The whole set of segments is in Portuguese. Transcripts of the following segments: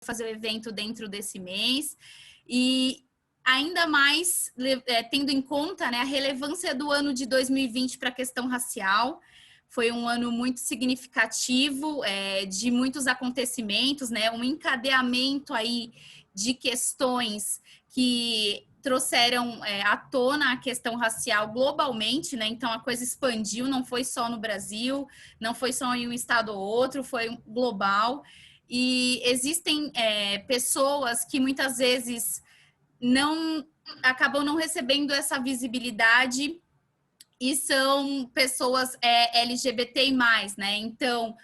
fazer o evento dentro desse mês. E ainda mais tendo em conta, né, a relevância do ano de 2020 para a questão racial. Foi um ano muito significativo, de muitos acontecimentos, né, um encadeamento aí de questões que trouxeram à tona a questão racial globalmente, né? Então a coisa expandiu, não foi só no Brasil, não foi só em um estado ou outro, foi global. E existem pessoas que muitas vezes acabam não recebendo essa visibilidade e são pessoas LGBTI+, né? Então,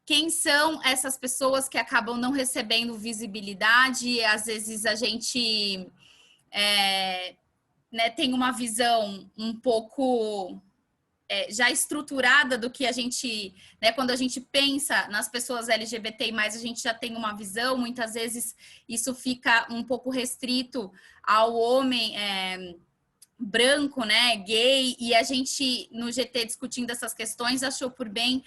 quem são essas pessoas que acabam não recebendo visibilidade? Às vezes a gente né, tem uma visão um pouco já estruturada do que a gente, né, quando a gente pensa nas pessoas LGBTI+, a gente já tem uma visão, muitas vezes isso fica um pouco restrito ao homem branco, né, gay, e a gente, no GT, discutindo essas questões, achou por bem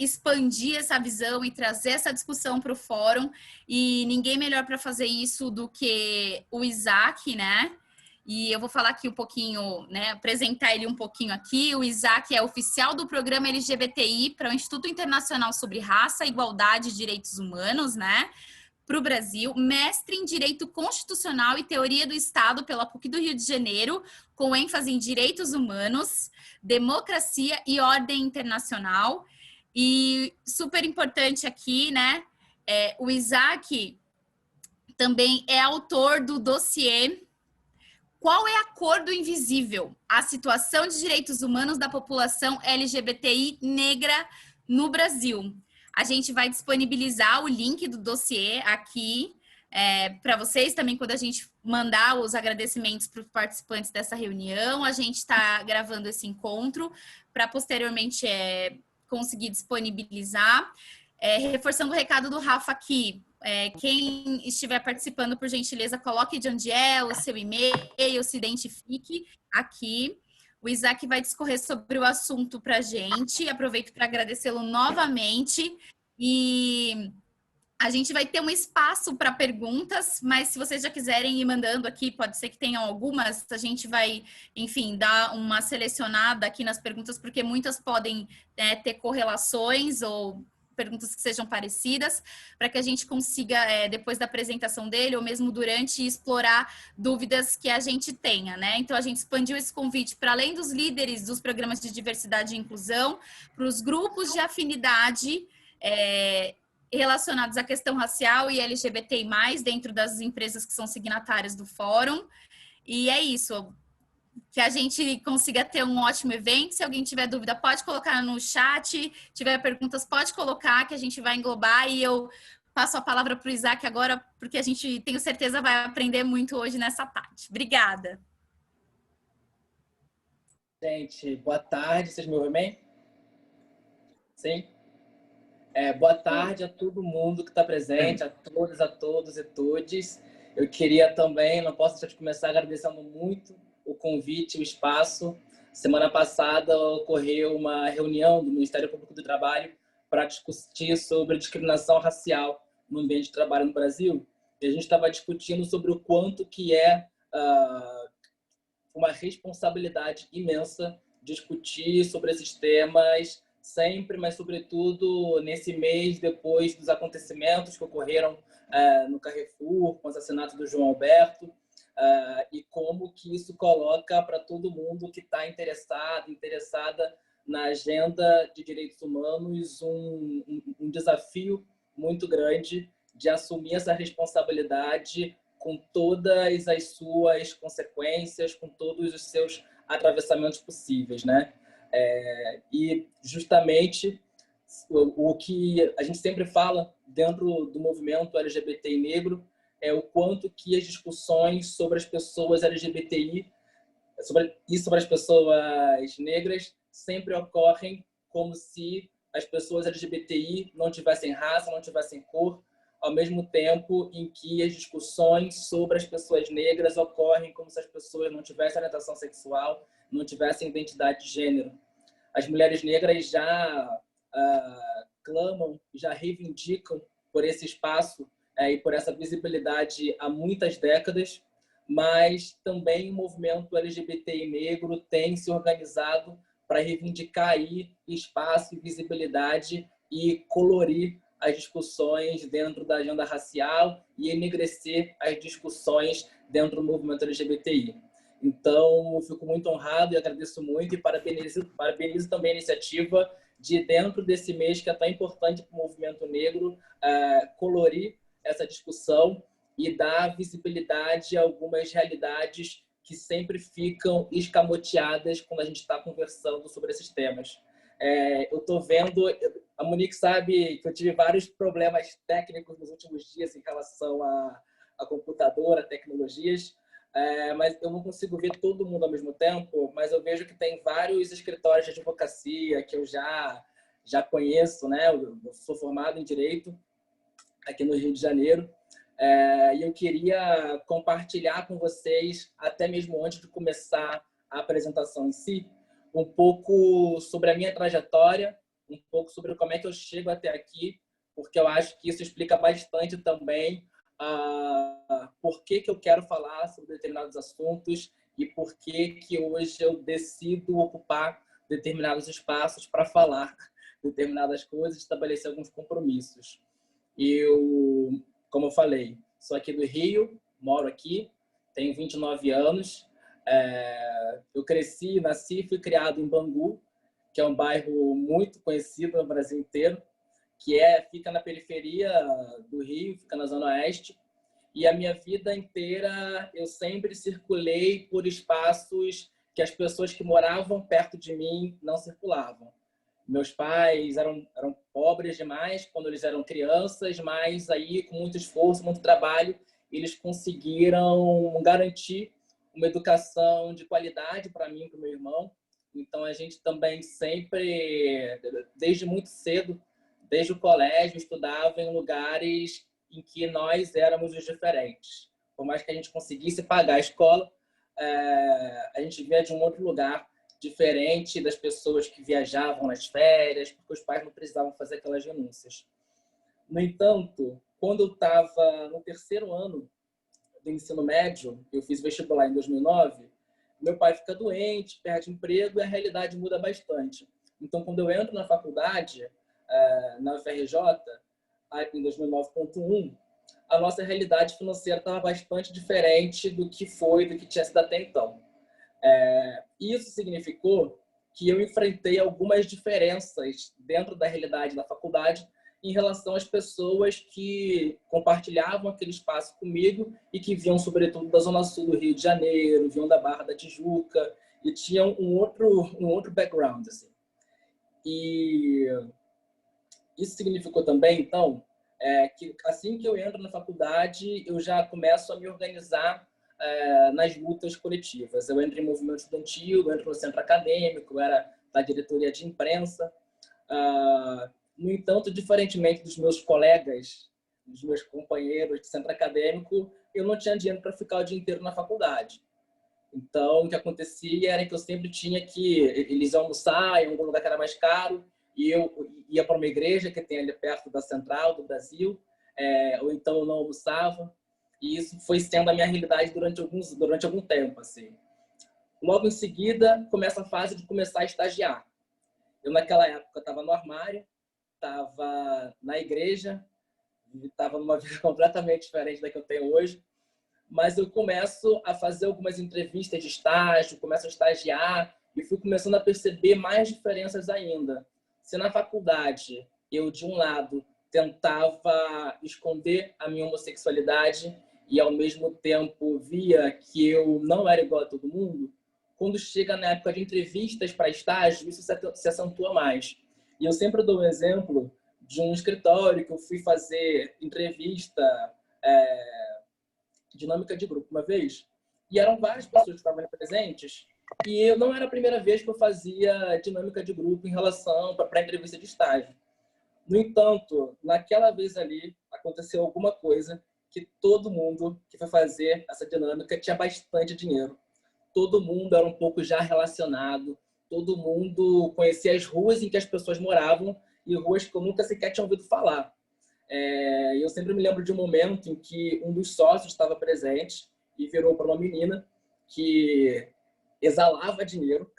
expandir essa visão e trazer essa discussão para o fórum, e ninguém melhor para fazer isso do que o Isaac, né? E eu vou falar aqui um pouquinho, né, apresentar ele um pouquinho aqui. O Isaac é oficial do programa LGBTI para o Instituto Internacional sobre Raça, Igualdade e Direitos Humanos, né? Para o Brasil, mestre em Direito Constitucional e Teoria do Estado pela PUC do Rio de Janeiro, com ênfase em Direitos Humanos, Democracia e Ordem Internacional. E super importante aqui, né? O Isaac também é autor do dossiê Qual é a Cor do Invisível? A situação de direitos humanos da população LGBTI negra no Brasil. A gente vai disponibilizar o link do dossiê aqui para vocês também quando a gente mandar os agradecimentos para os participantes dessa reunião. A gente está gravando esse encontro para posteriormente conseguir disponibilizar. Reforçando o recado do Rafa aqui, quem estiver participando, por gentileza, coloque de onde é, o seu e-mail, se identifique aqui. O Isaac vai discorrer sobre o assunto para a gente. Aproveito para agradecê-lo novamente. E a gente vai ter um espaço para perguntas, mas se vocês já quiserem ir mandando aqui, pode ser que tenham algumas, a gente vai, enfim, dar uma selecionada aqui nas perguntas, porque muitas podem ter correlações ou perguntas que sejam parecidas, para que a gente consiga, depois da apresentação dele, ou mesmo durante, explorar dúvidas que a gente tenha, né? Então, a gente expandiu esse convite para além dos líderes dos programas de diversidade e inclusão, para os grupos de afinidade relacionados à questão racial e LGBTI+, dentro das empresas que são signatárias do fórum. E é isso. Que a gente consiga ter um ótimo evento. Se alguém tiver dúvida, pode colocar no chat. Tiver perguntas, pode colocar, que a gente vai englobar. E eu passo a palavra para o Isaac agora, porque a gente, tenho certeza, vai aprender muito hoje nessa tarde. Obrigada. Gente, boa tarde. Vocês me ouvem bem? Sim? Boa tarde a todo mundo que está presente, a todos e todes. Eu queria também, não posso deixar de começar agradecendo muito o convite, o espaço. Semana passada ocorreu uma reunião do Ministério Público do Trabalho para discutir sobre discriminação racial no ambiente de trabalho no Brasil. E a gente estava discutindo sobre o quanto que uma responsabilidade imensa discutir sobre esses temas sempre, mas sobretudo nesse mês depois dos acontecimentos que ocorreram no Carrefour, com o assassinato do João Alberto, e como que isso coloca para todo mundo que está interessada na agenda de direitos humanos um desafio muito grande de assumir essa responsabilidade com todas as suas consequências, com todos os seus atravessamentos possíveis, né? E justamente o que a gente sempre fala dentro do movimento LGBTI negro é o quanto que as discussões sobre as pessoas LGBTI sobre as pessoas negras sempre ocorrem como se as pessoas LGBTI não tivessem raça, não tivessem cor, ao mesmo tempo em que as discussões sobre as pessoas negras ocorrem como se as pessoas não tivessem orientação sexual, não tivessem identidade de gênero. As mulheres negras já clamam, já reivindicam por esse espaço e por essa visibilidade há muitas décadas, mas também o movimento LGBTI negro tem se organizado para reivindicar aí espaço e visibilidade e colorir as discussões dentro da agenda racial e enegrecer as discussões dentro do movimento LGBTI. Então, eu fico muito honrado e agradeço muito e parabenizo também a iniciativa de, dentro desse mês que é tão importante para o movimento negro, colorir essa discussão e dar visibilidade a algumas realidades que sempre ficam escamoteadas quando a gente está conversando sobre esses temas. Eu estou vendo, a Monique sabe que eu tive vários problemas técnicos nos últimos dias em relação a computador, a tecnologias, mas eu não consigo ver todo mundo ao mesmo tempo, mas eu vejo que tem vários escritórios de advocacia que eu já conheço, né? Eu sou formado em Direito aqui no Rio de Janeiro, e eu queria compartilhar com vocês, até mesmo antes de começar a apresentação em si, um pouco sobre a minha trajetória, um pouco sobre como é que eu chego até aqui, porque eu acho que isso explica bastante também por que eu quero falar sobre determinados assuntos e por que hoje eu decido ocupar determinados espaços para falar determinadas coisas, estabelecer alguns compromissos. Eu, como eu falei, sou aqui do Rio, moro aqui, tenho 29 anos. Eu nasci e fui criado em Bangu, que é um bairro muito conhecido no Brasil inteiro, que fica na periferia do Rio, fica na Zona Oeste. E a minha vida inteira eu sempre circulei por espaços que as pessoas que moravam perto de mim não circulavam. Meus pais eram pobres demais quando eles eram crianças, mas aí, com muito esforço, muito trabalho, eles conseguiram garantir uma educação de qualidade para mim e para o meu irmão. Então, a gente também sempre, desde muito cedo, desde o colégio, estudava em lugares em que nós éramos os diferentes. Por mais que a gente conseguisse pagar a escola, a gente via de um outro lugar, diferente das pessoas que viajavam nas férias, porque os pais não precisavam fazer aquelas renúncias. No entanto, quando eu estava no terceiro ano do ensino médio, eu fiz vestibular em 2009, meu pai fica doente, perde emprego e a realidade muda bastante. Então, quando eu entro na faculdade, na UFRJ, em 2009.1, a nossa realidade financeira estava bastante diferente do que tinha sido até então. Isso significou que eu enfrentei algumas diferenças dentro da realidade da faculdade em relação às pessoas que compartilhavam aquele espaço comigo e que vinham, sobretudo, da Zona Sul do Rio de Janeiro, vinham da Barra da Tijuca e tinham um outro background, assim. E isso significou também, então, que assim que eu entro na faculdade, eu já começo a me organizar nas lutas coletivas. Eu entro em movimento estudantil, eu entro no centro acadêmico, eu era da diretoria de imprensa. No entanto, diferentemente dos meus colegas, dos meus companheiros de centro acadêmico, eu não tinha dinheiro para ficar o dia inteiro na faculdade. Então, o que acontecia era que eu sempre tinha que... Eles iam almoçar em algum lugar que era mais caro, e eu ia para uma igreja que tem ali perto da Central do Brasil, ou então eu não almoçava. E isso foi sendo a minha realidade durante algum tempo, assim. Logo em seguida, começa a fase de começar a estagiar. Eu, naquela época, estava no armário, estava na igreja, estava numa vida completamente diferente da que eu tenho hoje, mas eu começo a fazer algumas entrevistas de estágio, começo a estagiar e fui começando a perceber mais diferenças ainda. Se na faculdade eu, de um lado, tentava esconder a minha homossexualidade e, ao mesmo tempo, via que eu não era igual a todo mundo, quando chega na época de entrevistas para estágio, isso se acentua mais. E eu sempre dou um exemplo de um escritório que eu fui fazer entrevista, dinâmica de grupo uma vez, e eram várias pessoas que estavam presentes, e não era a primeira vez que eu fazia dinâmica de grupo em relação para entrevista de estágio. No entanto, naquela vez ali, aconteceu alguma coisa que todo mundo que foi fazer essa dinâmica tinha bastante dinheiro. Todo mundo era um pouco já relacionado, todo mundo conhecia as ruas em que as pessoas moravam e ruas que eu nunca sequer tinha ouvido falar. Eu sempre me lembro de um momento em que um dos sócios estava presente e virou para uma menina que exalava dinheiro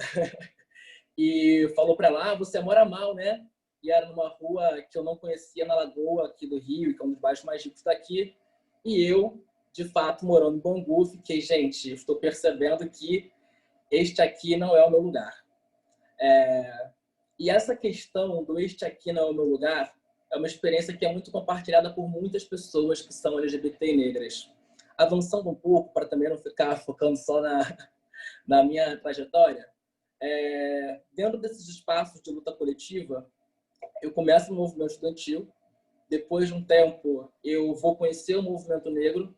e falou para ela: você mora mal, né? E era numa rua que eu não conhecia, na Lagoa, aqui do Rio, que é um dos bairros mais ricos daqui. E eu, de fato, morando em Bangu, fiquei, gente, estou percebendo que este aqui não é o meu lugar. E essa questão do este aqui não é o meu lugar é uma experiência que é muito compartilhada por muitas pessoas que são LGBT e negras. Avançando um pouco, para também não ficar focando só na minha trajetória, dentro desses espaços de luta coletiva, eu começo no movimento estudantil, depois de um tempo eu vou conhecer o movimento negro,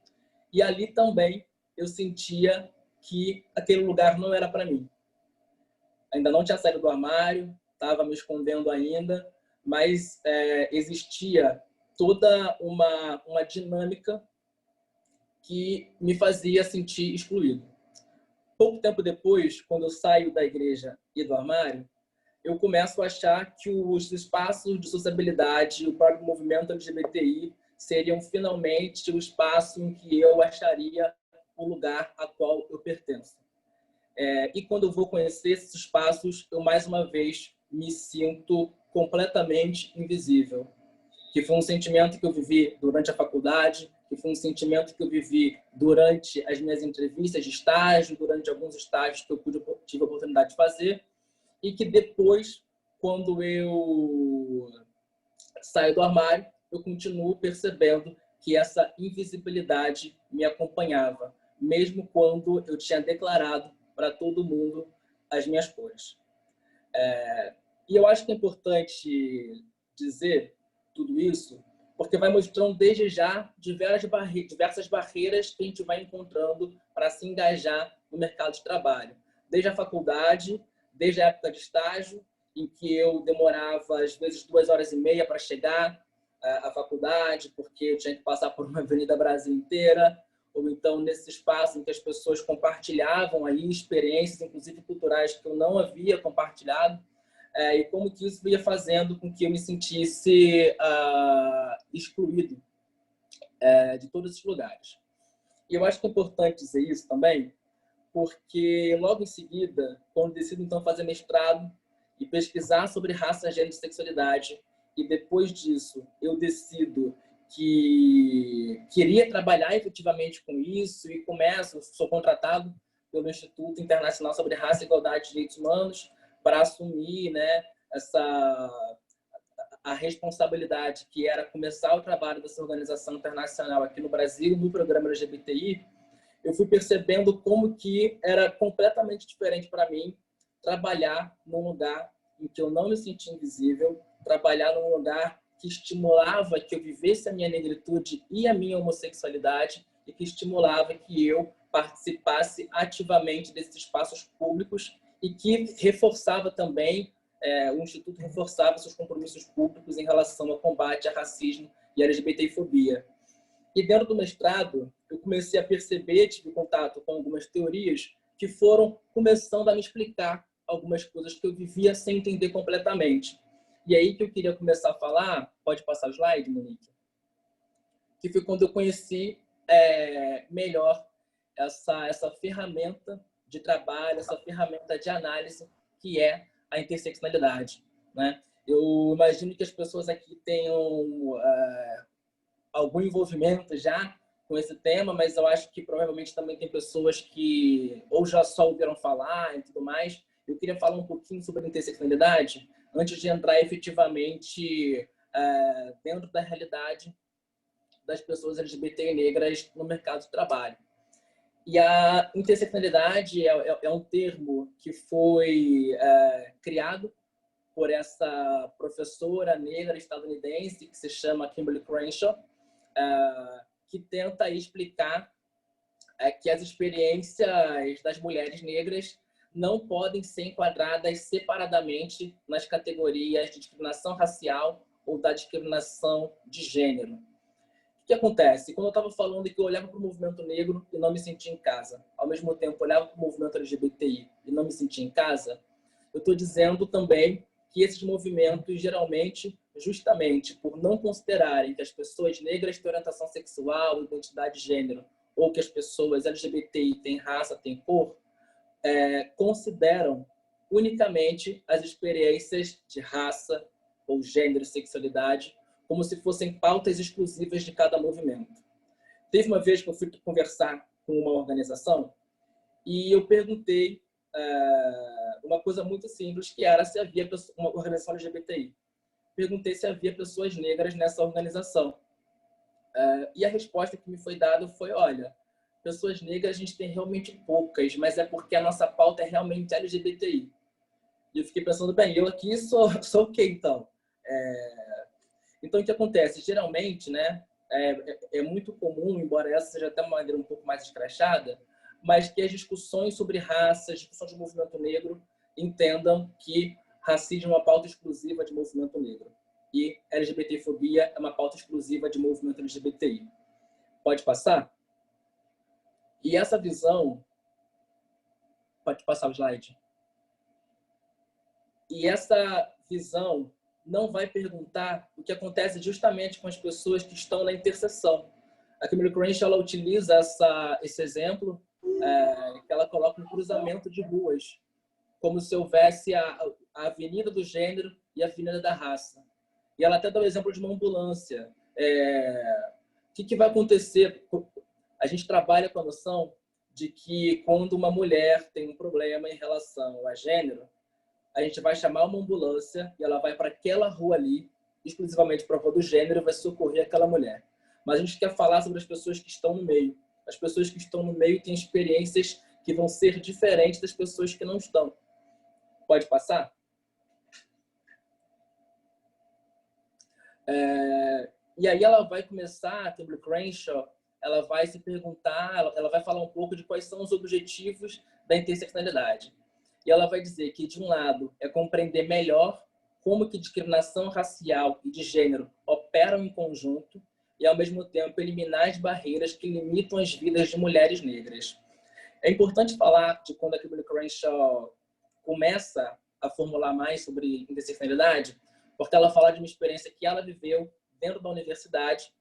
e ali também eu sentia que aquele lugar não era para mim. Ainda não tinha saído do armário, estava me escondendo ainda, mas existia toda uma dinâmica que me fazia sentir excluído. Pouco tempo depois, quando eu saio da igreja e do armário, eu começo a achar que os espaços de sociabilidade, o próprio movimento LGBTI, seriam finalmente o espaço em que eu acharia o lugar a qual eu pertenço. E quando eu vou conhecer esses espaços, eu mais uma vez me sinto completamente invisível. Que foi um sentimento que eu vivi durante a faculdade, que foi um sentimento que eu vivi durante as minhas entrevistas de estágio, durante alguns estágios que eu tive a oportunidade de fazer, e que depois, quando eu saio do armário, eu continuo percebendo que essa invisibilidade me acompanhava, mesmo quando eu tinha declarado para todo mundo as minhas cores. E eu acho que é importante dizer tudo isso, porque vai mostrando desde já diversas barreiras que a gente vai encontrando para se engajar no mercado de trabalho. Desde a faculdade, desde a época de estágio, em que eu demorava às vezes 2h30 para chegar à faculdade, porque eu tinha que passar por uma Avenida Brasil inteira, ou então nesse espaço em que as pessoas compartilhavam aí experiências, inclusive culturais, que eu não havia compartilhado, e como que isso ia fazendo com que eu me sentisse excluído de todos esses lugares. E eu acho que é importante dizer isso também, porque logo em seguida, quando decido então fazer mestrado e pesquisar sobre raça, gênero e sexualidade, e depois disso eu decido que queria trabalhar efetivamente com isso e sou contratado pelo Instituto Internacional sobre Raça, Igualdade e Direitos Humanos para assumir, né, a responsabilidade que era começar o trabalho dessa organização internacional aqui no Brasil, no programa LGBTI. Eu fui percebendo como que era completamente diferente para mim trabalhar num lugar em que eu não me sentia invisível, trabalhar num lugar que estimulava que eu vivesse a minha negritude e a minha homossexualidade e que estimulava que eu participasse ativamente desses espaços públicos e que reforçava também, o Instituto reforçava seus compromissos públicos em relação ao combate ao racismo e à LGBTfobia. E dentro do mestrado, eu comecei a perceber, tive contato com algumas teorias que foram começando a me explicar algumas coisas que eu vivia sem entender completamente. E aí que eu queria começar a falar, pode passar o slide, Monique? Que foi quando eu conheci melhor essa ferramenta de trabalho, essa ferramenta de análise que é a interseccionalidade, né? Eu imagino que as pessoas aqui tenham algum envolvimento já com esse tema, mas eu acho que provavelmente também tem pessoas que ou já só ouviram falar e tudo mais. Eu queria falar um pouquinho sobre a interseccionalidade antes de entrar efetivamente dentro da realidade das pessoas LGBT e negras no mercado de trabalho. E a interseccionalidade é um termo que foi criado por essa professora negra estadunidense que se chama Kimberly Crenshaw, que tenta explicar que as experiências das mulheres negras não podem ser enquadradas separadamente nas categorias de discriminação racial ou da discriminação de gênero. O que acontece? Quando eu estava falando que eu olhava para o movimento negro e não me sentia em casa, ao mesmo tempo olhava para o movimento LGBTI e não me sentia em casa, eu estou dizendo também que esses movimentos geralmente justamente por não considerarem que as pessoas negras têm orientação sexual, identidade de gênero, ou que as pessoas LGBTI têm raça, têm cor, consideram unicamente as experiências de raça ou gênero e sexualidade como se fossem pautas exclusivas de cada movimento. Teve uma vez que eu fui conversar com uma organização e eu perguntei uma coisa muito simples, que era se havia uma organização LGBTI. Perguntei se havia pessoas negras nessa organização. E a resposta que me foi dada foi, olha, pessoas negras a gente tem realmente poucas, mas é porque a nossa pauta é realmente LGBTI. E eu fiquei pensando, bem, eu aqui sou o quê, então? Então, o que acontece? Geralmente, né, é muito comum, embora essa seja até uma maneira um pouco mais escrachada, mas que as discussões sobre raça, as discussões de movimento negro, entendam que racismo é uma pauta exclusiva de movimento negro. E LGBTfobia é uma pauta exclusiva de movimento LGBTI. Pode passar? E essa visão... Pode passar o slide. E essa visão não vai perguntar o que acontece justamente com as pessoas que estão na interseção. A Kimberly Crenshaw, ela utiliza esse exemplo, que ela coloca um cruzamento de ruas, como se houvesse a avenida do gênero e a avenida da raça. E ela até dá o exemplo de uma ambulância. O que vai acontecer? A gente trabalha com a noção de que quando uma mulher tem um problema em relação a gênero, a gente vai chamar uma ambulância e ela vai para aquela rua ali, exclusivamente para a rua do gênero, e vai socorrer aquela mulher. Mas a gente quer falar sobre as pessoas que estão no meio. As pessoas que estão no meio têm experiências que vão ser diferentes das pessoas que não estão. Pode passar? E aí ela vai começar, a Kimberly Crenshaw, ela vai se perguntar, ela vai falar um pouco de quais são os objetivos da interseccionalidade. E ela vai dizer que, de um lado, é compreender melhor como que discriminação racial e de gênero operam em conjunto e, ao mesmo tempo, eliminar as barreiras que limitam as vidas de mulheres negras. É importante falar de quando a Kimberly Crenshaw começa a formular mais sobre interseccionalidade, porque ela fala de uma experiência que ela viveu dentro da universidade,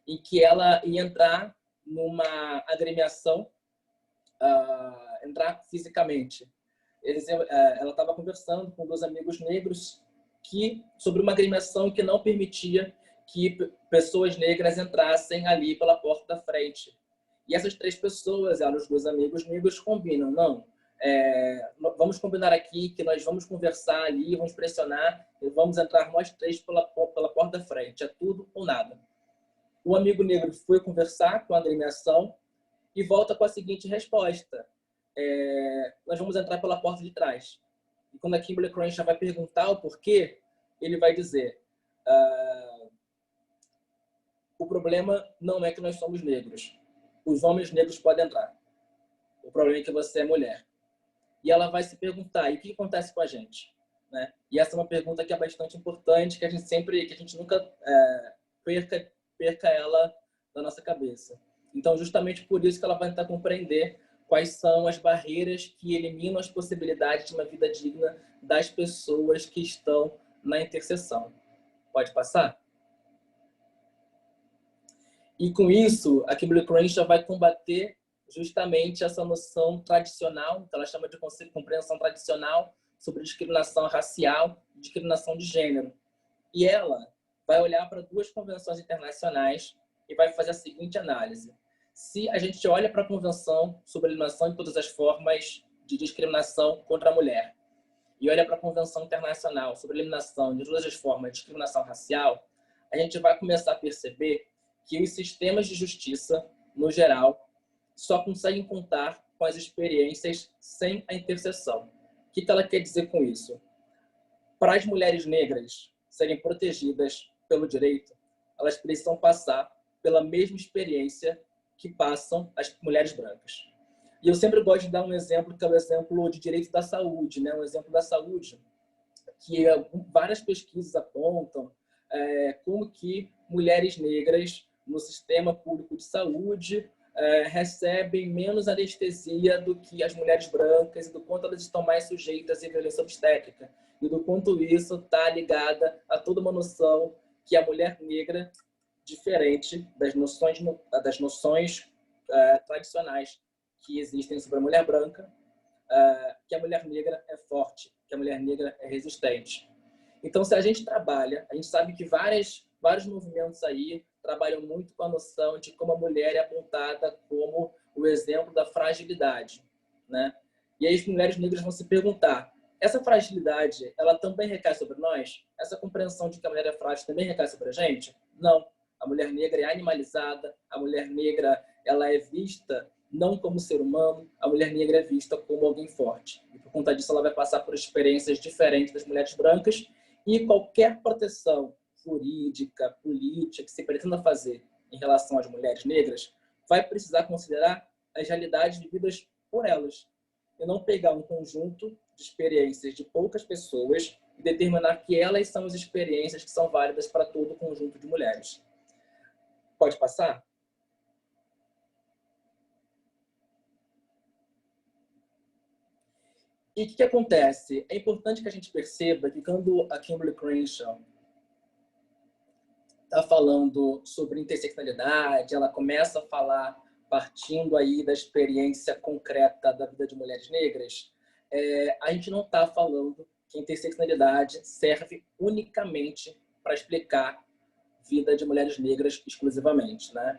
em que ela ia entrar numa agremiação, entrar fisicamente. Ela estava conversando com 2 amigos negros sobre uma agremiação que não permitia que pessoas negras entrassem ali pela porta da frente. E essas 3 pessoas, os 2 amigos negros, combinam, não, vamos combinar aqui que nós vamos conversar ali, vamos pressionar e vamos entrar nós 3 pela porta da frente, é tudo ou nada. O amigo negro foi conversar com a agremiação e volta com a seguinte resposta: nós vamos entrar pela porta de trás. E quando a Kimberly Crenshaw vai perguntar o porquê, ele vai dizer: o problema não é que nós somos negros. Os homens negros podem entrar. O problema é que você é mulher. E ela vai se perguntar: e o que acontece com a gente? Né? E essa é uma pergunta que é bastante importante, que a gente nunca perca ela da nossa cabeça. Então, justamente por isso que ela vai tentar compreender quais são as barreiras que eliminam as possibilidades de uma vida digna das pessoas que estão na interseção. Pode passar? E com isso, a Kimberly Crenshaw vai combater justamente essa noção tradicional, que ela chama de compreensão tradicional sobre discriminação racial e discriminação de gênero. E ela vai olhar para 2 convenções internacionais e vai fazer a seguinte análise: se a gente olha para a Convenção sobre a Eliminação de Todas as Formas de Discriminação contra a Mulher e olha para a Convenção Internacional sobre a Eliminação de Todas as Formas de Discriminação Racial, a gente vai começar a perceber que os sistemas de justiça, no geral, só conseguem contar com as experiências sem a interseção. O que ela quer dizer com isso? Para as mulheres negras serem protegidas pelo direito, elas precisam passar pela mesma experiência que passam as mulheres brancas. E eu sempre gosto de dar um exemplo, que é o exemplo de direito da saúde, né? Um exemplo da saúde, que várias pesquisas apontam como que mulheres negras no sistema público de saúde recebem menos anestesia do que as mulheres brancas e do quanto elas estão mais sujeitas à violência obstétrica e do quanto isso está ligada a toda uma noção que a mulher negra, diferente das noções tradicionais que existem sobre a mulher branca, que a mulher negra é forte, que a mulher negra é resistente. Então, se a gente trabalha, a gente sabe que vários movimentos aí trabalham muito com a noção de como a mulher é apontada como o exemplo da fragilidade, né? E aí as mulheres negras vão se perguntar, essa fragilidade, ela também recai sobre nós? Essa compreensão de que a mulher é frágil também recai sobre a gente? Não. A mulher negra é animalizada, a mulher negra ela é vista não como ser humano, a mulher negra é vista como alguém forte. E por conta disso ela vai passar por experiências diferentes das mulheres brancas e qualquer proteção jurídica, política que se pretenda fazer em relação às mulheres negras vai precisar considerar as realidades vividas por elas e não pegar um conjunto de experiências de poucas pessoas e determinar que elas são as experiências que são válidas para todo o conjunto de mulheres. Pode passar? E o que acontece? É importante que a gente perceba que quando a Kimberly Crenshaw está falando sobre interseccionalidade, ela começa a falar partindo aí da experiência concreta da vida de mulheres negras, a gente não está falando que a interseccionalidade serve unicamente para explicar vida de mulheres negras exclusivamente, né?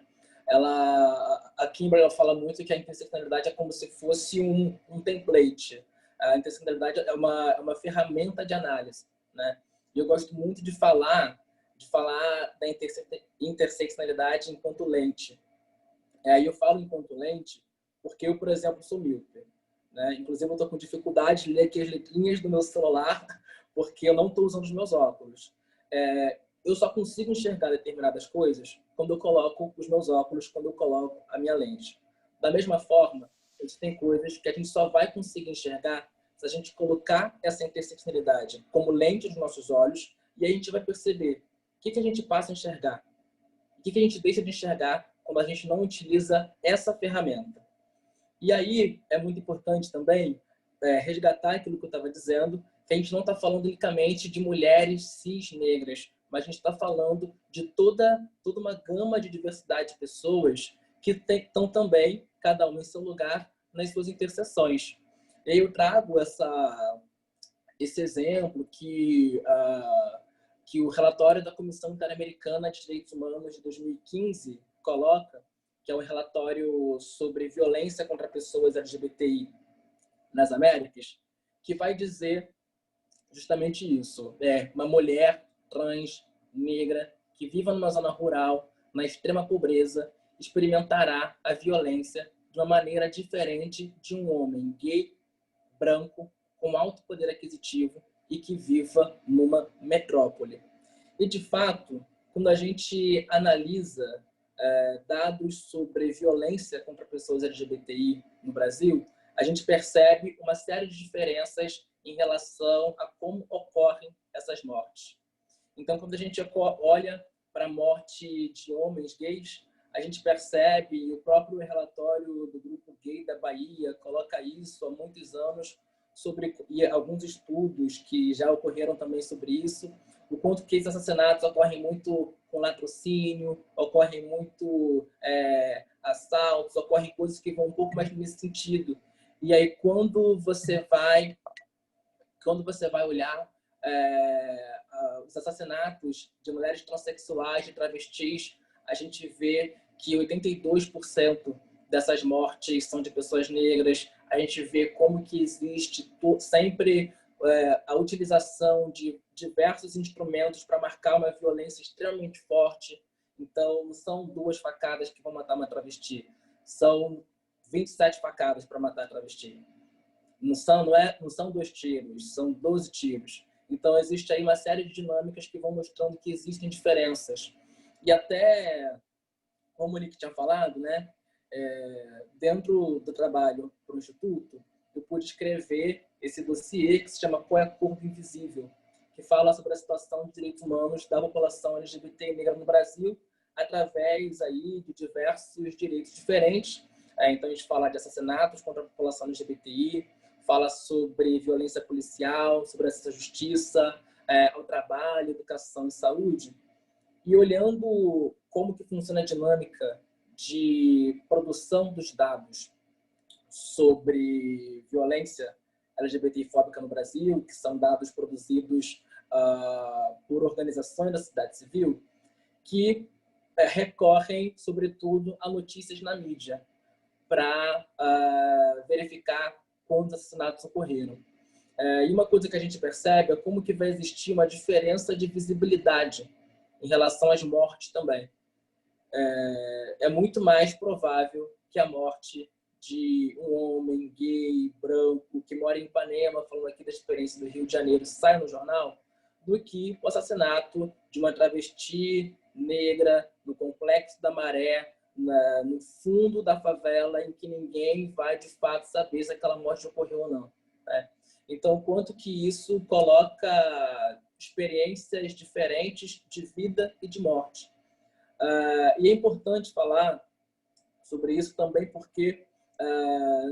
A Kimberly ela fala muito que a interseccionalidade é como se fosse um template. A interseccionalidade é uma ferramenta de análise, né? E eu gosto muito de falar da interseccionalidade enquanto lente. Aí eu falo enquanto lente porque eu, por exemplo, sou míope, né? Inclusive eu estou com dificuldade de ler aqui as letrinhas do meu celular porque eu não estou usando os meus óculos. Eu só consigo enxergar determinadas coisas quando eu coloco os meus óculos, quando eu coloco a minha lente. Da mesma forma, existem coisas que a gente só vai conseguir enxergar se a gente colocar essa interseccionalidade como lente dos nossos olhos e aí a gente vai perceber o que a gente passa a enxergar, o que a gente deixa de enxergar quando a gente não utiliza essa ferramenta. E aí é muito importante também resgatar aquilo que eu estava dizendo, que a gente não está falando unicamente de mulheres cis negras, mas a gente está falando de toda uma gama de diversidade de pessoas que estão também, cada uma em seu lugar, nas suas interseções. E aí eu trago esse exemplo que o relatório da Comissão Interamericana de Direitos Humanos de 2015 coloca, que é um relatório sobre violência contra pessoas LGBTI nas Américas, que vai dizer justamente isso. Uma mulher trans, negra, que viva numa zona rural, na extrema pobreza, experimentará a violência de uma maneira diferente de um homem gay, branco, com alto poder aquisitivo e que viva numa metrópole. E, de fato, quando a gente analisa dados sobre violência contra pessoas LGBTI no Brasil, a gente percebe uma série de diferenças em relação a como ocorrem essas mortes. Então, quando a gente olha para a morte de homens gays, a gente percebe, e o próprio relatório do Grupo Gay da Bahia coloca isso há muitos anos, e alguns estudos que já ocorreram também sobre isso, o quanto que esses assassinatos ocorrem muito com latrocínio, ocorrem muito assaltos, ocorrem coisas que vão um pouco mais nesse sentido. E aí, quando você vai olhar os assassinatos de mulheres transexuais, de travestis, a gente vê que 82% dessas mortes são de pessoas negras. A gente vê como que existe sempre a utilização de diversos instrumentos para marcar uma violência extremamente forte. Então, não são 2 facadas que vão matar uma travesti, são 27 facadas para matar a travesti. Não são 2 tiros, são 12 tiros. Então, existe aí uma série de dinâmicas que vão mostrando que existem diferenças. E até, como o Monique tinha falado, né, dentro do trabalho para o Instituto, eu pude escrever esse dossiê que se chama Qual é a Cor do Invisível, que fala sobre a situação de direitos humanos da população LGBT negra no Brasil através aí de diversos direitos diferentes. Então, a gente fala de assassinatos contra a população LGBTI, fala sobre violência policial, sobre acesso à justiça, ao trabalho, educação e saúde. E olhando como que funciona a dinâmica de produção dos dados sobre violência LGBTI-fóbica no Brasil, que são dados produzidos por organizações da sociedade civil, que recorrem, sobretudo, a notícias na mídia para verificar quantos assassinatos ocorreram. E uma coisa que a gente percebe é como que vai existir uma diferença de visibilidade em relação às mortes também. É muito mais provável que a morte de um homem gay, branco, que mora em Ipanema, falando aqui da experiência do Rio de Janeiro, saia no jornal, do que o assassinato de uma travesti negra no Complexo da Maré, no fundo da favela, em que ninguém vai, de fato, saber se aquela morte ocorreu ou não. Né? Então, quanto que isso coloca experiências diferentes de vida e de morte. E é importante falar sobre isso também porque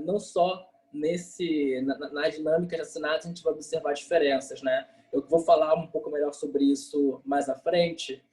não só na dinâmica de assassinatos a gente vai observar diferenças, né? Eu vou falar um pouco melhor sobre isso mais à frente,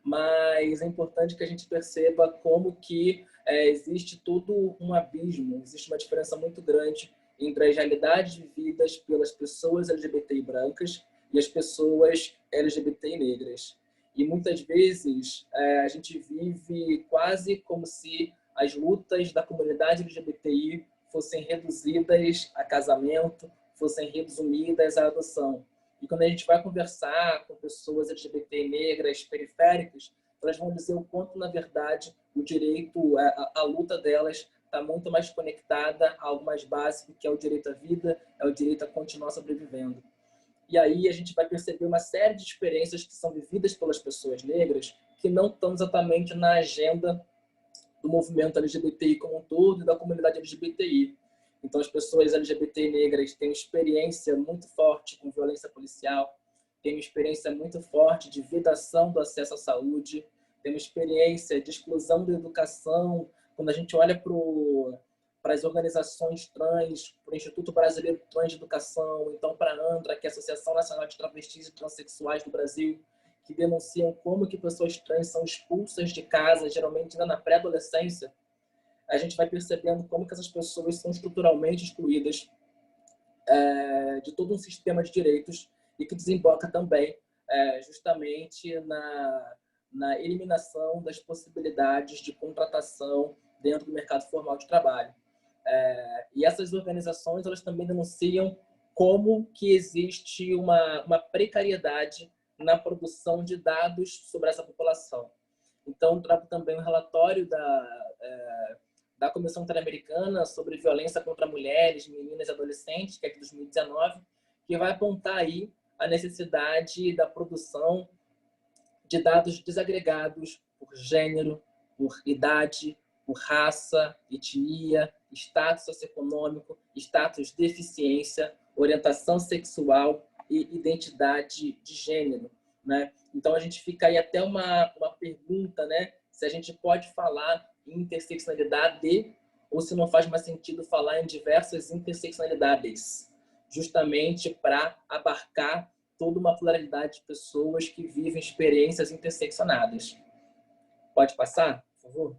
mas é importante que a gente perceba como que existe todo um abismo, existe uma diferença muito grande entre as realidades vividas pelas pessoas LGBTI brancas e as pessoas LGBTI negras. E muitas vezes a gente vive quase como se as lutas da comunidade LGBTI fossem reduzidas a casamento, fossem resumidas à adoção. E quando a gente vai conversar com pessoas LGBTI negras periféricas, elas vão dizer o quanto, na verdade, o direito, a luta delas está muito mais conectada a algo mais básico, que é o direito à vida, é o direito a continuar sobrevivendo. E aí a gente vai perceber uma série de experiências que são vividas pelas pessoas negras que não estão exatamente na agenda do movimento LGBTI como um todo e da comunidade LGBTI. Então, as pessoas LGBTI negras têm uma experiência muito forte com violência policial, têm uma experiência muito forte de vedação do acesso à saúde, têm uma experiência de exclusão da educação. Quando a gente olha para as organizações trans, para o Instituto Brasileiro Trans de Educação, então para a ANTRA, que é a Associação Nacional de Travestis e Transsexuais do Brasil, que denunciam como que pessoas trans são expulsas de casa, geralmente ainda na pré-adolescência, a gente vai percebendo como que essas pessoas são estruturalmente excluídas de todo um sistema de direitos e que desemboca também justamente na eliminação das possibilidades de contratação dentro do mercado formal de trabalho. E essas organizações, elas também denunciam como que existe uma precariedade na produção de dados sobre essa população. Então, trago também um relatório da Comissão Interamericana sobre Violência contra Mulheres, Meninas e Adolescentes, que é de 2019, que vai apontar aí a necessidade da produção de dados desagregados por gênero, por idade, por raça, etnia, status socioeconômico, status de deficiência, orientação sexual e identidade de gênero. Né? Então, a gente fica aí até uma pergunta, né? Se a gente pode falar em interseccionalidade ou se não faz mais sentido falar em diversas interseccionalidades, justamente para abarcar toda uma pluralidade de pessoas que vivem experiências interseccionadas. Pode passar, por favor?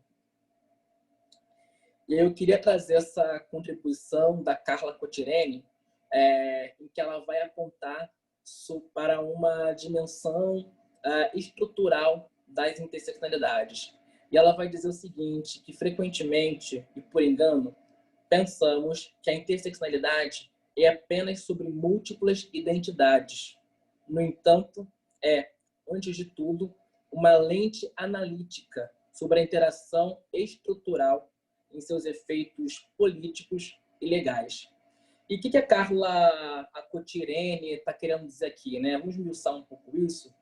E eu queria trazer essa contribuição da Carla Cotirene, em que ela vai apontar para uma dimensão estrutural das interseccionalidades. E ela vai dizer o seguinte, que frequentemente, e por engano, pensamos que a interseccionalidade é apenas sobre múltiplas identidades. No entanto, antes de tudo, uma lente analítica sobre a interação estrutural em seus efeitos políticos e legais. E o que a Carla Cotirene está querendo dizer aqui? Né? Vamos esmiuçar um pouco isso,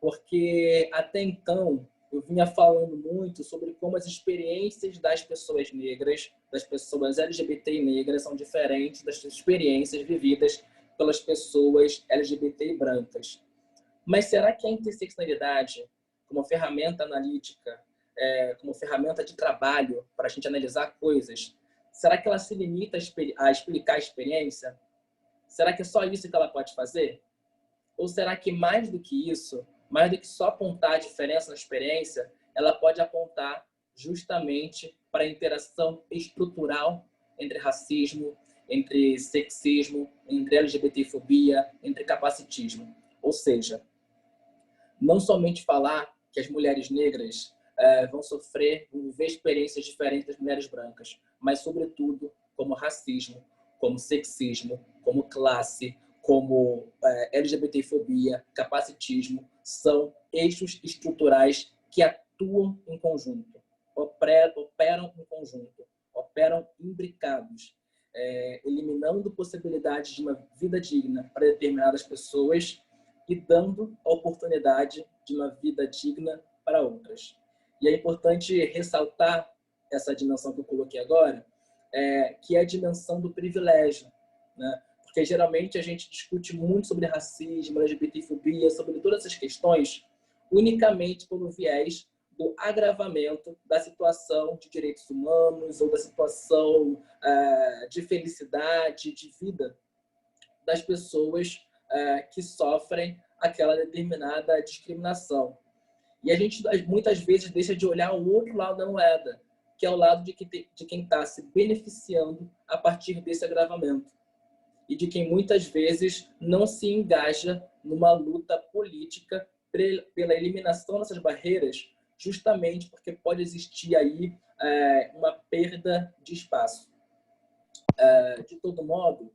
porque até então eu vinha falando muito sobre como as experiências das pessoas negras, das pessoas LGBTI negras, são diferentes das experiências vividas pelas pessoas LGBTI brancas. Mas será que a interseccionalidade, como ferramenta analítica, como ferramenta de trabalho para a gente analisar coisas, será que ela se limita a explicar a experiência? Será que é só isso que ela pode fazer? Ou será que mais do que isso, mais do que só apontar a diferença na experiência, ela pode apontar justamente para a interação estrutural entre racismo, entre sexismo, entre LGBTfobia, entre capacitismo? Ou seja, não somente falar que as mulheres negras vão sofrer, vão viver experiências diferentes das mulheres brancas, mas, sobretudo, como racismo, como sexismo, como classe, como LGBTfobia, capacitismo, são eixos estruturais que atuam em conjunto, operam em conjunto, operam imbricados, eliminando possibilidades de uma vida digna para determinadas pessoas e dando a oportunidade de uma vida digna para outras. E é importante ressaltar essa dimensão que eu coloquei agora, que é a dimensão do privilégio, né? Porque geralmente a gente discute muito sobre racismo, LGBTfobia, sobre todas essas questões, unicamente pelo viés do agravamento da situação de direitos humanos ou da situação de felicidade, de vida das pessoas que sofrem aquela determinada discriminação. E a gente muitas vezes deixa de olhar o outro lado da moeda, que é o lado de quem está se beneficiando a partir desse agravamento. E de quem muitas vezes não se engaja numa luta política pela eliminação dessas barreiras, justamente porque pode existir aí uma perda de espaço. De todo modo,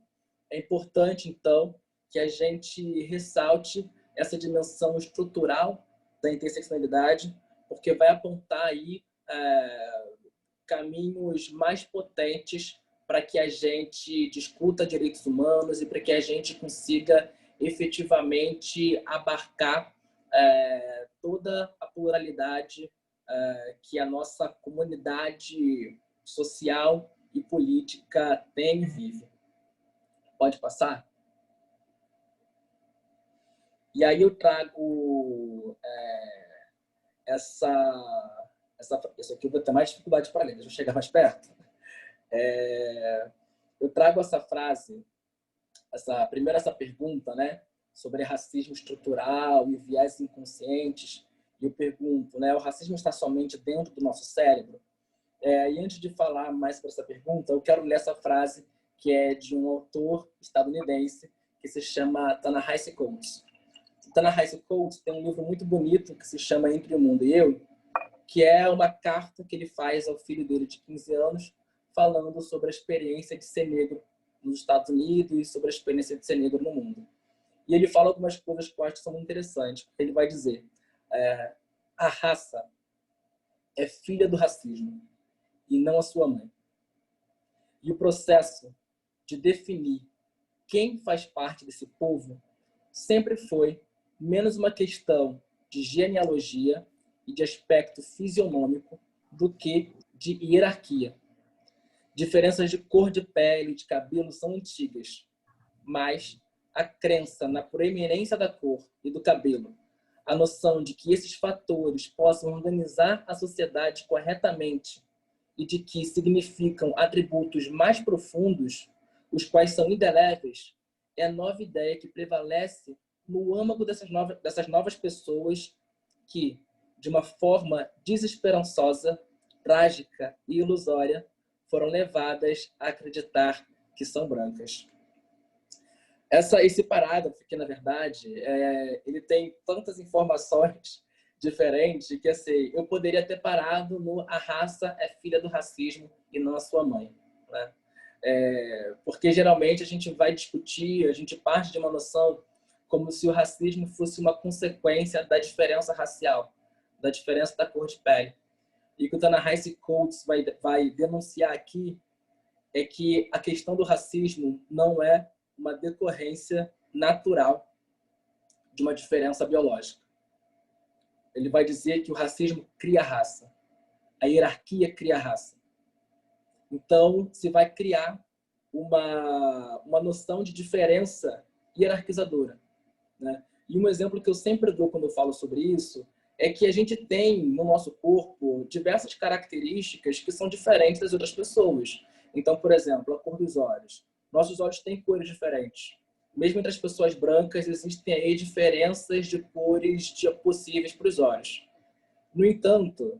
é importante, então, que a gente ressalte essa dimensão estrutural da interseccionalidade, porque vai apontar aí caminhos mais potentes para que a gente discuta direitos humanos e para que a gente consiga efetivamente abarcar toda a pluralidade que a nossa comunidade social e política tem e vive. Pode passar? E aí eu trago isso aqui eu vou ter mais dificuldade para ler, deixa eu chegar mais perto. Eu trago essa frase, primeiro essa pergunta, né, sobre racismo estrutural e viés inconscientes. E eu pergunto, né, o racismo está somente dentro do nosso cérebro? E antes de falar mais sobre essa pergunta, eu quero ler essa frase que é de um autor estadunidense que se chama Ta-Nehisi Coates. Ta-Nehisi Coates tem um livro muito bonito que se chama Entre o Mundo e Eu, que é uma carta que ele faz ao filho dele de 15 anos, falando sobre a experiência de ser negro nos Estados Unidos e sobre a experiência de ser negro no mundo. E ele fala algumas coisas que eu acho que são muito interessantes. Ele vai dizer, a raça é filha do racismo e não a sua mãe. E o processo de definir quem faz parte desse povo sempre foi menos uma questão de genealogia e de aspecto fisionômico do que de hierarquia. Diferenças de cor de pele e de cabelo são antigas, mas a crença na proeminência da cor e do cabelo, a noção de que esses fatores possam organizar a sociedade corretamente e de que significam atributos mais profundos, os quais são indeléveis, é a nova ideia que prevalece no âmago dessas novas pessoas que, de uma forma desesperançosa, trágica e ilusória, foram levadas a acreditar que são brancas. Esse parágrafo, que na verdade ele tem tantas informações diferentes que assim, eu poderia ter parado no a raça é filha do racismo e não a sua mãe, né? Porque geralmente a gente vai discutir, a gente parte de uma noção como se o racismo fosse uma consequência da diferença racial, da diferença da cor de pele. E o que o Ta-Nehisi Coates vai denunciar aqui é que a questão do racismo não é uma decorrência natural de uma diferença biológica. Ele vai dizer que o racismo cria raça, a hierarquia cria raça. Então, se vai criar uma noção de diferença hierarquizadora, né? E um exemplo que eu sempre dou quando eu falo sobre isso é que a gente tem no nosso corpo diversas características que são diferentes das outras pessoas. Então, por exemplo, a cor dos olhos. Nossos olhos têm cores diferentes. Mesmo entre as pessoas brancas, existem aí diferenças de cores possíveis para os olhos. No entanto,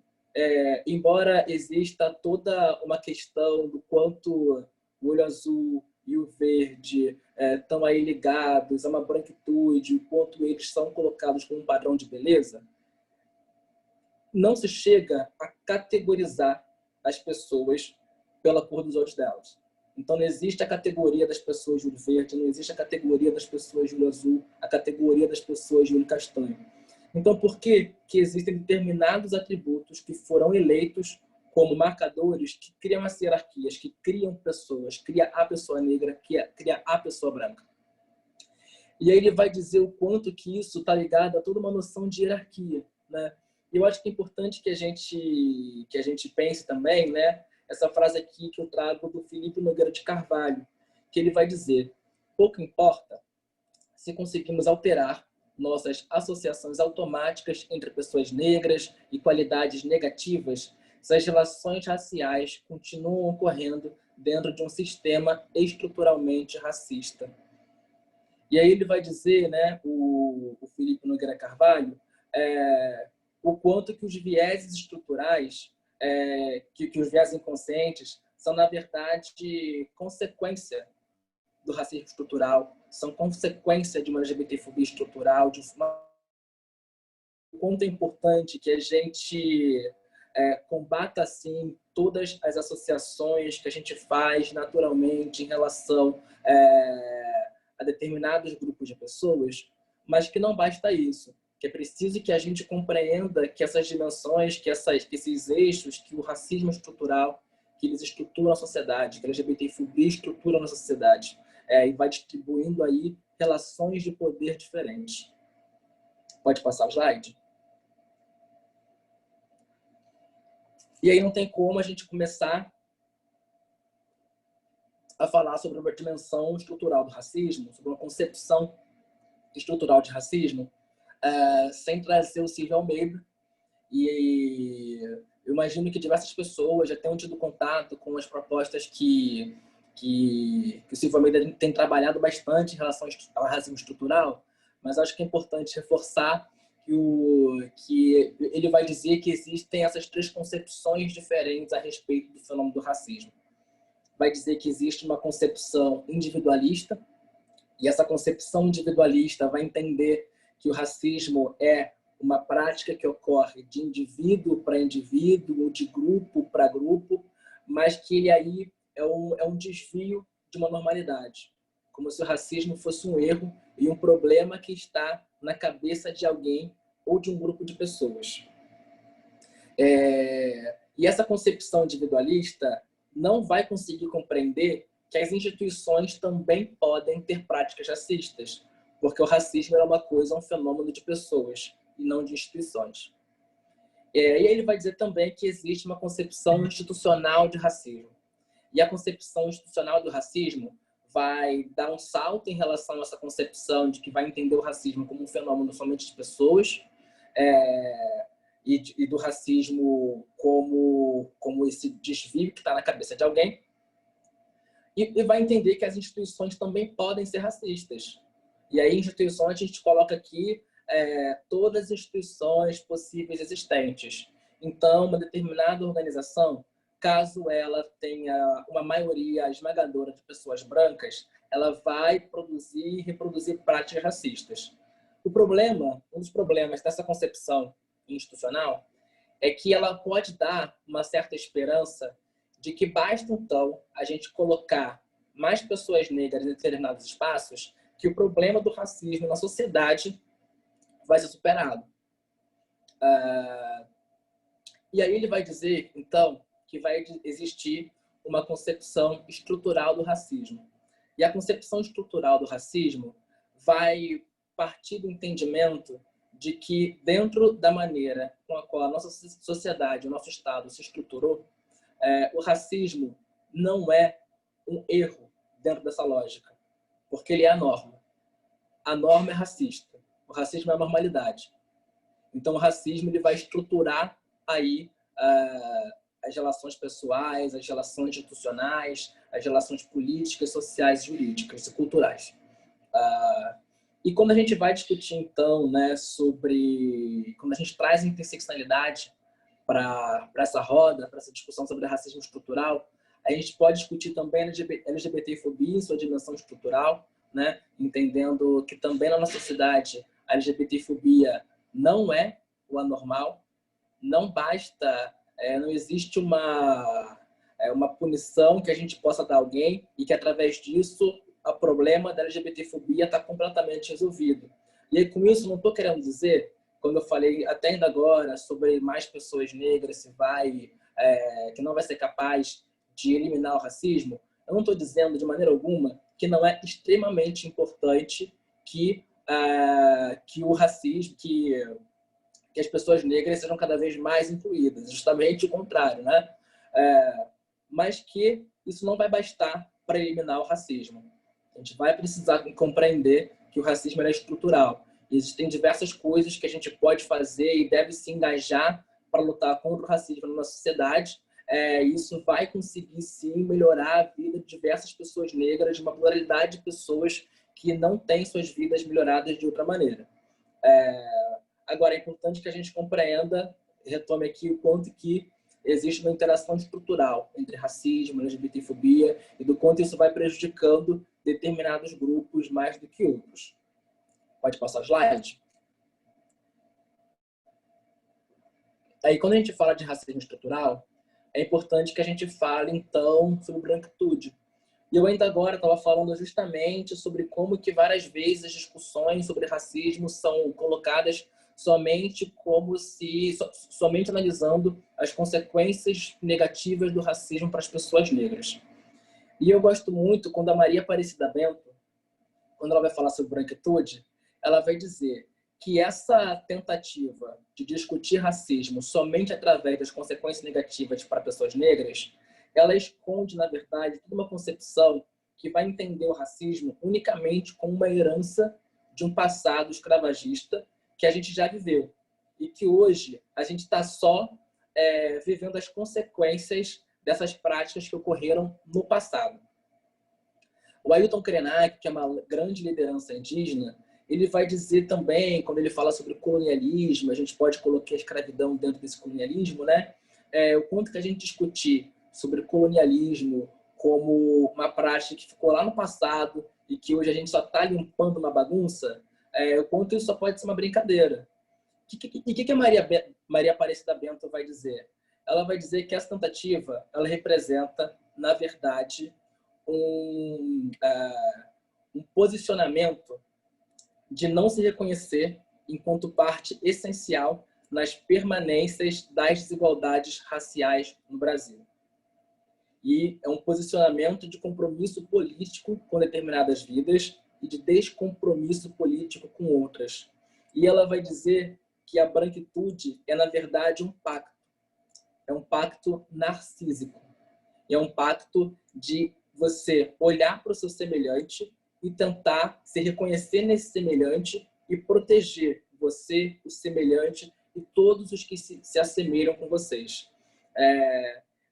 embora exista toda uma questão do quanto o olho azul e o verde estão aí ligados a uma branquitude, o quanto eles são colocados como um padrão de beleza, não se chega a categorizar as pessoas pela cor dos olhos delas. Então, não existe a categoria das pessoas de olho verde, não existe a categoria das pessoas de olho azul, a categoria das pessoas de olho castanho. Então, por que existem determinados atributos que foram eleitos como marcadores que criam as hierarquias, que criam pessoas, cria a pessoa negra, cria a pessoa branca? E aí ele vai dizer o quanto que isso está ligado a toda uma noção de hierarquia, né? E eu acho que é importante que a gente pense também, né? Essa frase aqui que eu trago do Felipe Nogueira de Carvalho, que ele vai dizer: pouco importa se conseguimos alterar nossas associações automáticas entre pessoas negras e qualidades negativas, se as relações raciais continuam ocorrendo dentro de um sistema estruturalmente racista. E aí ele vai dizer, né, o Felipe Nogueira Carvalho, o quanto que os vieses estruturais, que os vieses inconscientes são, na verdade, consequência do racismo estrutural, são consequência de uma LGBTfobia estrutural, o quanto é importante que a gente combata, assim, todas as associações que a gente faz naturalmente em relação a determinados grupos de pessoas, mas que não basta isso, que é preciso que a gente compreenda que essas dimensões, que esses eixos, que o racismo estrutural, que eles estruturam a sociedade, que a LGBTfobia estrutura a nossa sociedade, e vai distribuindo aí relações de poder diferentes. Pode passar o slide? E aí não tem como a gente começar a falar sobre uma dimensão estrutural do racismo, sobre uma concepção estrutural de racismo, sem trazer o Silvio Almeida. E eu imagino que diversas pessoas já tenham tido contato com as propostas que o Silvio Almeida tem trabalhado bastante em relação ao racismo estrutural, mas acho que é importante reforçar que ele vai dizer que existem essas três concepções diferentes a respeito do fenômeno do racismo. Vai dizer que existe uma concepção individualista, e essa concepção individualista vai entender que o racismo é uma prática que ocorre de indivíduo para indivíduo, ou de grupo para grupo, mas que ele aí é um desvio de uma normalidade, como se o racismo fosse um erro e um problema que está na cabeça de alguém ou de um grupo de pessoas. E essa concepção individualista não vai conseguir compreender que as instituições também podem ter práticas racistas, porque o racismo é uma coisa, um fenômeno de pessoas e não de instituições. E aí ele vai dizer também que existe uma concepção institucional de racismo. E a concepção institucional do racismo vai dar um salto em relação a essa concepção de que vai entender o racismo como um fenômeno somente de pessoas, e do racismo como esse desvio que está na cabeça de alguém, e vai entender que as instituições também podem ser racistas. E aí, instituições, a gente coloca aqui todas as instituições possíveis existentes. Então, uma determinada organização, caso ela tenha uma maioria esmagadora de pessoas brancas, ela vai produzir e reproduzir práticas racistas. Um dos problemas dessa concepção institucional é que ela pode dar uma certa esperança de que basta, então, a gente colocar mais pessoas negras em determinados espaços, que o problema do racismo na sociedade vai ser superado. E aí ele vai dizer, então, que vai existir uma concepção estrutural do racismo. E a concepção estrutural do racismo vai partir do entendimento de que, dentro da maneira com a qual a nossa sociedade, o nosso Estado se estruturou, o racismo não é um erro dentro dessa lógica, porque ele é a norma. A norma é racista. O racismo é a normalidade. Então, o racismo ele vai estruturar aí as relações pessoais, as relações institucionais, as relações políticas, sociais, jurídicas e culturais. E quando a gente vai discutir, então, né, quando a gente traz interseccionalidade para essa roda, para essa discussão sobre racismo estrutural, a gente pode discutir também LGBTfobia em sua dimensão estrutural, né, entendendo que também na nossa sociedade a LGBTfobia não é o anormal, não basta, não existe uma punição que a gente possa dar a alguém e que através disso o problema da LGBTfobia está completamente resolvido. E aí, com isso, não estou querendo dizer, quando eu falei até ainda agora sobre mais pessoas negras que não vai ser capaz de eliminar o racismo, eu não estou dizendo de maneira alguma que não é extremamente importante que o racismo, que as pessoas negras sejam cada vez mais incluídas, justamente o contrário, né? Mas que isso não vai bastar para eliminar o racismo. A gente vai precisar compreender que o racismo é estrutural. Existem diversas coisas que a gente pode fazer e deve se engajar para lutar contra o racismo na nossa sociedade. Isso vai conseguir, sim, melhorar a vida de diversas pessoas negras, de uma pluralidade de pessoas que não têm suas vidas melhoradas de outra maneira. Agora, é importante que a gente compreenda, retome aqui, o quanto que existe uma interação estrutural entre racismo, LGBTfobia e do quanto isso vai prejudicando determinados grupos mais do que outros. Pode passar o slide? Aí, quando a gente fala de racismo estrutural, é importante que a gente fale, então, sobre branquitude. E eu ainda agora estava falando justamente sobre como que várias vezes as discussões sobre racismo são colocadas somente analisando as consequências negativas do racismo para as pessoas negras. E eu gosto muito quando a Maria Aparecida Bento, quando ela vai falar sobre branquitude, ela vai dizer que essa tentativa de discutir racismo somente através das consequências negativas para pessoas negras, ela esconde, na verdade, toda uma concepção que vai entender o racismo unicamente como uma herança de um passado escravagista que a gente já viveu e que hoje a gente está só vivendo as consequências dessas práticas que ocorreram no passado. O Ailton Krenak, que é uma grande liderança indígena, ele vai dizer também, quando ele fala sobre colonialismo, a gente pode colocar a escravidão dentro desse colonialismo, né? O quanto que a gente discutir sobre colonialismo como uma prática que ficou lá no passado e que hoje a gente só está limpando uma bagunça, o quanto isso só pode ser uma brincadeira. E o que a Maria Aparecida Bento vai dizer? Ela vai dizer que essa tentativa, ela representa, na verdade, um posicionamento de não se reconhecer enquanto parte essencial nas permanências das desigualdades raciais no Brasil. E é um posicionamento de compromisso político com determinadas vidas e de descompromisso político com outras. E ela vai dizer que a branquitude é, na verdade, um pacto. É um pacto narcísico. É um pacto de você olhar para o seu semelhante e tentar se reconhecer nesse semelhante e proteger você, o semelhante e todos os que se assemelham com vocês.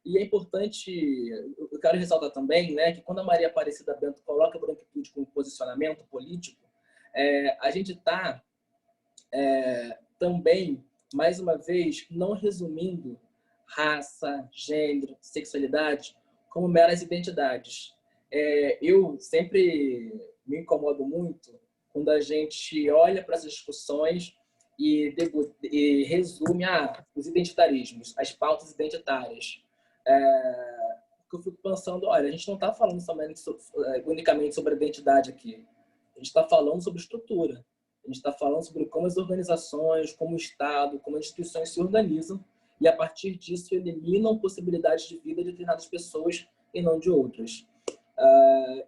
E é importante, eu quero ressaltar também, né, que quando a Maria Aparecida Bento coloca a branquitude como posicionamento político, a gente está também, mais uma vez, não resumindo raça, gênero, sexualidade como meras identidades. Eu sempre me incomodo muito quando a gente olha para essas discussões e resume os identitarismos, as pautas identitárias. Eu fico pensando, olha, a gente não está falando unicamente sobre identidade aqui. A gente está falando sobre estrutura. A gente está falando sobre como as organizações, como o Estado, como as instituições se organizam e, a partir disso, eliminam possibilidades de vida de determinadas pessoas e não de outras.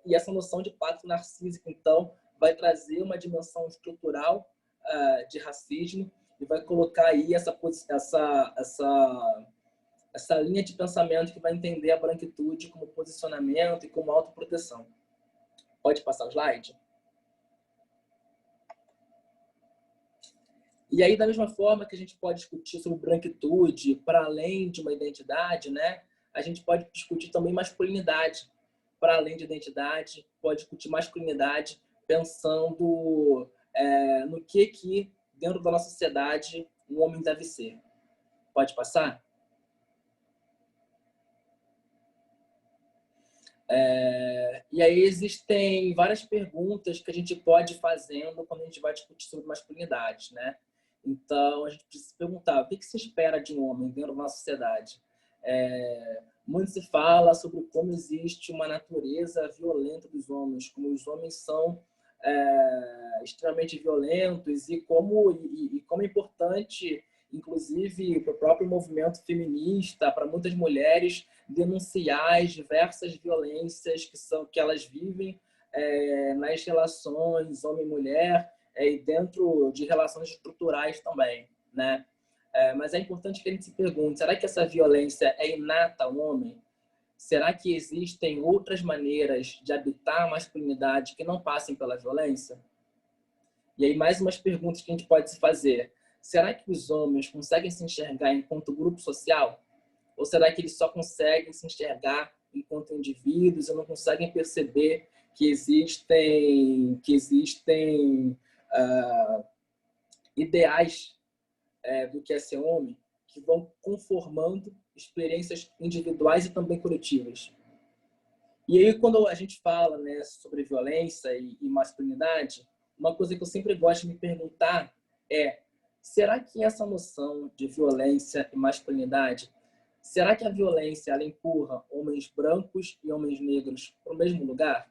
E essa noção de pacto narcísico, então, vai trazer uma dimensão estrutural de racismo e vai colocar aí essa linha de pensamento que vai entender a branquitude como posicionamento e como autoproteção. Pode passar o slide? E aí, da mesma forma que a gente pode discutir sobre branquitude para além de uma identidade, né? A gente pode discutir também masculinidade para além de identidade, pode discutir masculinidade pensando no que dentro da nossa sociedade um homem deve ser. Pode passar? E aí existem várias perguntas que a gente pode ir fazendo quando a gente vai discutir sobre masculinidade, né? Então, a gente precisa se perguntar o que se espera de um homem dentro da nossa sociedade. Muito se fala sobre como existe uma natureza violenta dos homens, como os homens são extremamente violentos e como é importante, inclusive, para o próprio movimento feminista, para muitas mulheres, denunciar as diversas violências que elas vivem nas relações homem-mulher e dentro de relações estruturais também, né? Mas é importante que a gente se pergunte, será que essa violência é inata ao homem? Será que existem outras maneiras de habitar a masculinidade que não passem pela violência? E aí, mais umas perguntas que a gente pode se fazer. Será que os homens conseguem se enxergar enquanto grupo social? Ou será que eles só conseguem se enxergar enquanto indivíduos e não conseguem perceber que existem ideais do que é ser homem que vão conformando experiências individuais e também coletivas? E aí, quando a gente fala, né, sobre violência e masculinidade, uma coisa que eu sempre gosto de me perguntar é: será que essa noção de violência e masculinidade, será que a violência ela empurra homens brancos e homens negros para o mesmo lugar?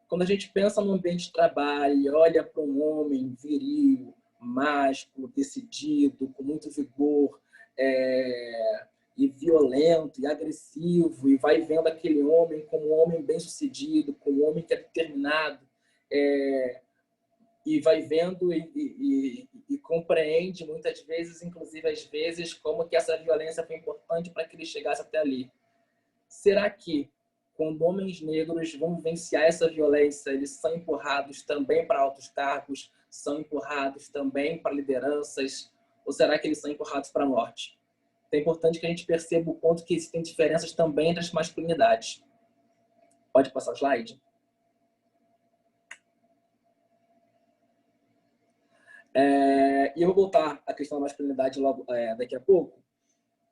Quando a gente pensa no ambiente de trabalho e olha para um homem viril, másculo, decidido, com muito vigor, e violento e agressivo, e vai vendo aquele homem como um homem bem-sucedido, como um homem que é determinado, e vai vendo e compreende muitas vezes, inclusive às vezes, como que essa violência foi importante para que ele chegasse até ali. Será que quando homens negros vão vivenciar essa violência, eles são empurrados também para altos cargos, são empurrados também para lideranças, ou será que eles são empurrados para a morte? É importante que a gente perceba o quanto que existem diferenças também entre as masculinidades. Pode passar o slide? E eu vou voltar à questão da masculinidade logo, daqui a pouco,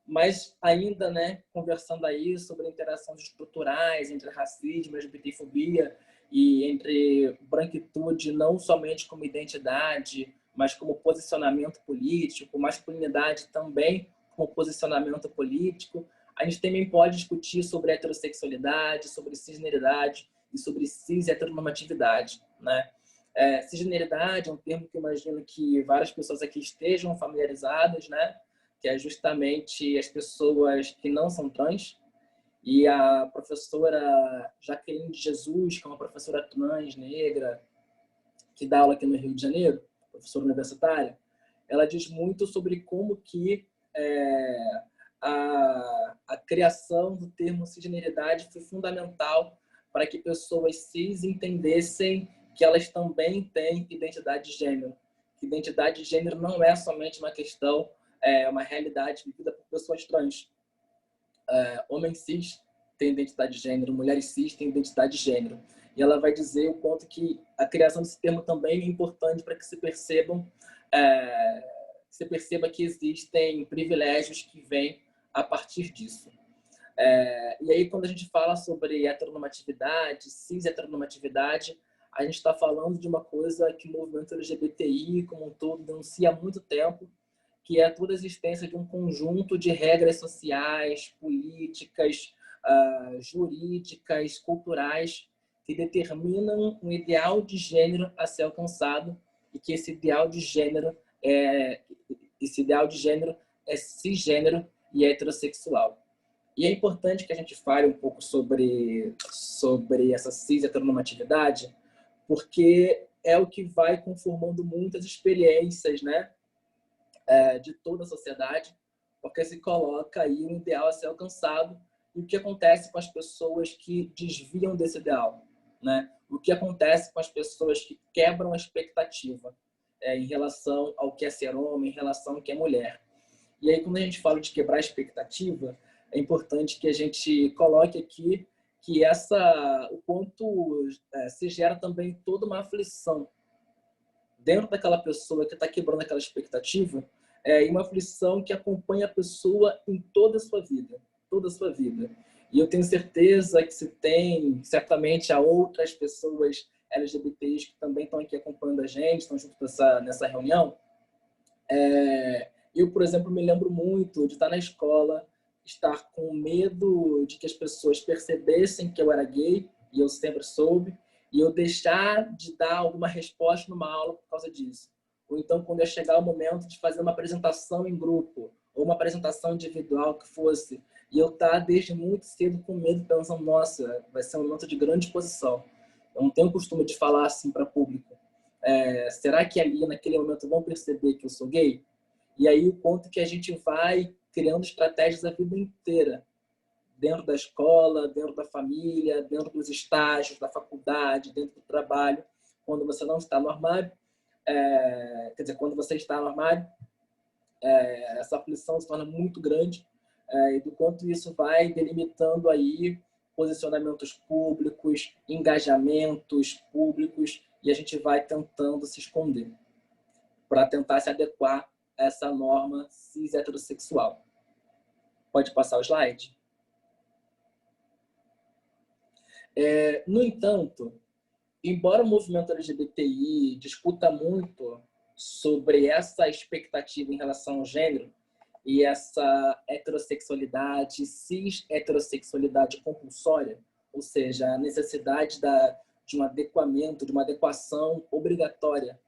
mas ainda, né, conversando aí sobre interações estruturais entre racismo, LGBTfobia e entre branquitude não somente como identidade, mas como posicionamento político, masculinidade também como posicionamento político. A gente também pode discutir sobre heterossexualidade, sobre cisgeneridade e sobre cis-heteronormatividade, né? Cisgeneridade é um termo que eu imagino que várias pessoas aqui estejam familiarizadas, né? Que é justamente as pessoas que não são trans. E a professora Jaqueline de Jesus, que é uma professora trans, negra, que dá aula aqui no Rio de Janeiro, professora universitária, ela diz muito sobre como que a criação do termo cisgeneridade foi fundamental para que pessoas cis entendessem que elas também têm identidade de gênero. Que identidade de gênero não é somente uma questão, uma realidade vivida por pessoas trans. Homens cis têm identidade de gênero, mulheres cis têm identidade de gênero. E ela vai dizer o quanto que a criação desse termo também é importante para que se perceba que existem privilégios que vêm a partir disso. E aí, quando a gente fala sobre heteronormatividade, cis-heteronormatividade, a gente está falando de uma coisa que o movimento LGBTI, como um todo, denuncia há muito tempo, que é toda a existência de um conjunto de regras sociais, políticas, jurídicas, culturais, que determinam um ideal de gênero a ser alcançado e que esse ideal de gênero é cisgênero e heterossexual. E é importante que a gente fale um pouco sobre essa cis-heteronormatividade, porque é o que vai conformando muitas experiências, né, de toda a sociedade, porque se coloca aí um ideal a ser alcançado e o que acontece com as pessoas que desviam desse ideal, né? O que acontece com as pessoas que quebram a expectativa. em relação ao que é ser homem, em relação ao que é mulher. E aí, quando a gente fala de quebrar a expectativa, é importante que a gente coloque aqui que o quanto se gera também toda uma aflição dentro daquela pessoa que está quebrando aquela expectativa, e uma aflição que acompanha a pessoa em toda a sua vida, toda a sua vida. E eu tenho certeza que se tem, certamente, há outras pessoas LGBTs que também estão aqui acompanhando a gente, estão junto nessa reunião. Eu, por exemplo, me lembro muito de estar na escola, estar com medo de que as pessoas percebessem que eu era gay, e eu sempre soube, e eu deixar de dar alguma resposta numa aula por causa disso. Ou então, quando ia chegar o momento de fazer uma apresentação em grupo, ou uma apresentação individual que fosse, e eu estar desde muito cedo com medo, pensando, nossa, vai ser um momento de grande exposição. Eu não tenho o costume de falar assim para público. Será que ali, naquele momento, vão perceber que eu sou gay? E aí o ponto que a gente vai criando estratégias a vida inteira, dentro da escola, dentro da família, dentro dos estágios, da faculdade, dentro do trabalho. Quando você não está no armário, quer dizer, quando você está no armário, essa aflição se torna muito grande, e do quanto isso vai delimitando aí posicionamentos públicos, engajamentos públicos, e a gente vai tentando se esconder para tentar se adequar a essa norma cis heterossexual. Pode passar o slide? No entanto, embora o movimento LGBTI discuta muito sobre essa expectativa em relação ao gênero e essa heterossexualidade, cis-heterossexualidade compulsória, ou seja, a necessidade de um adequamento, de uma adequação obrigatória,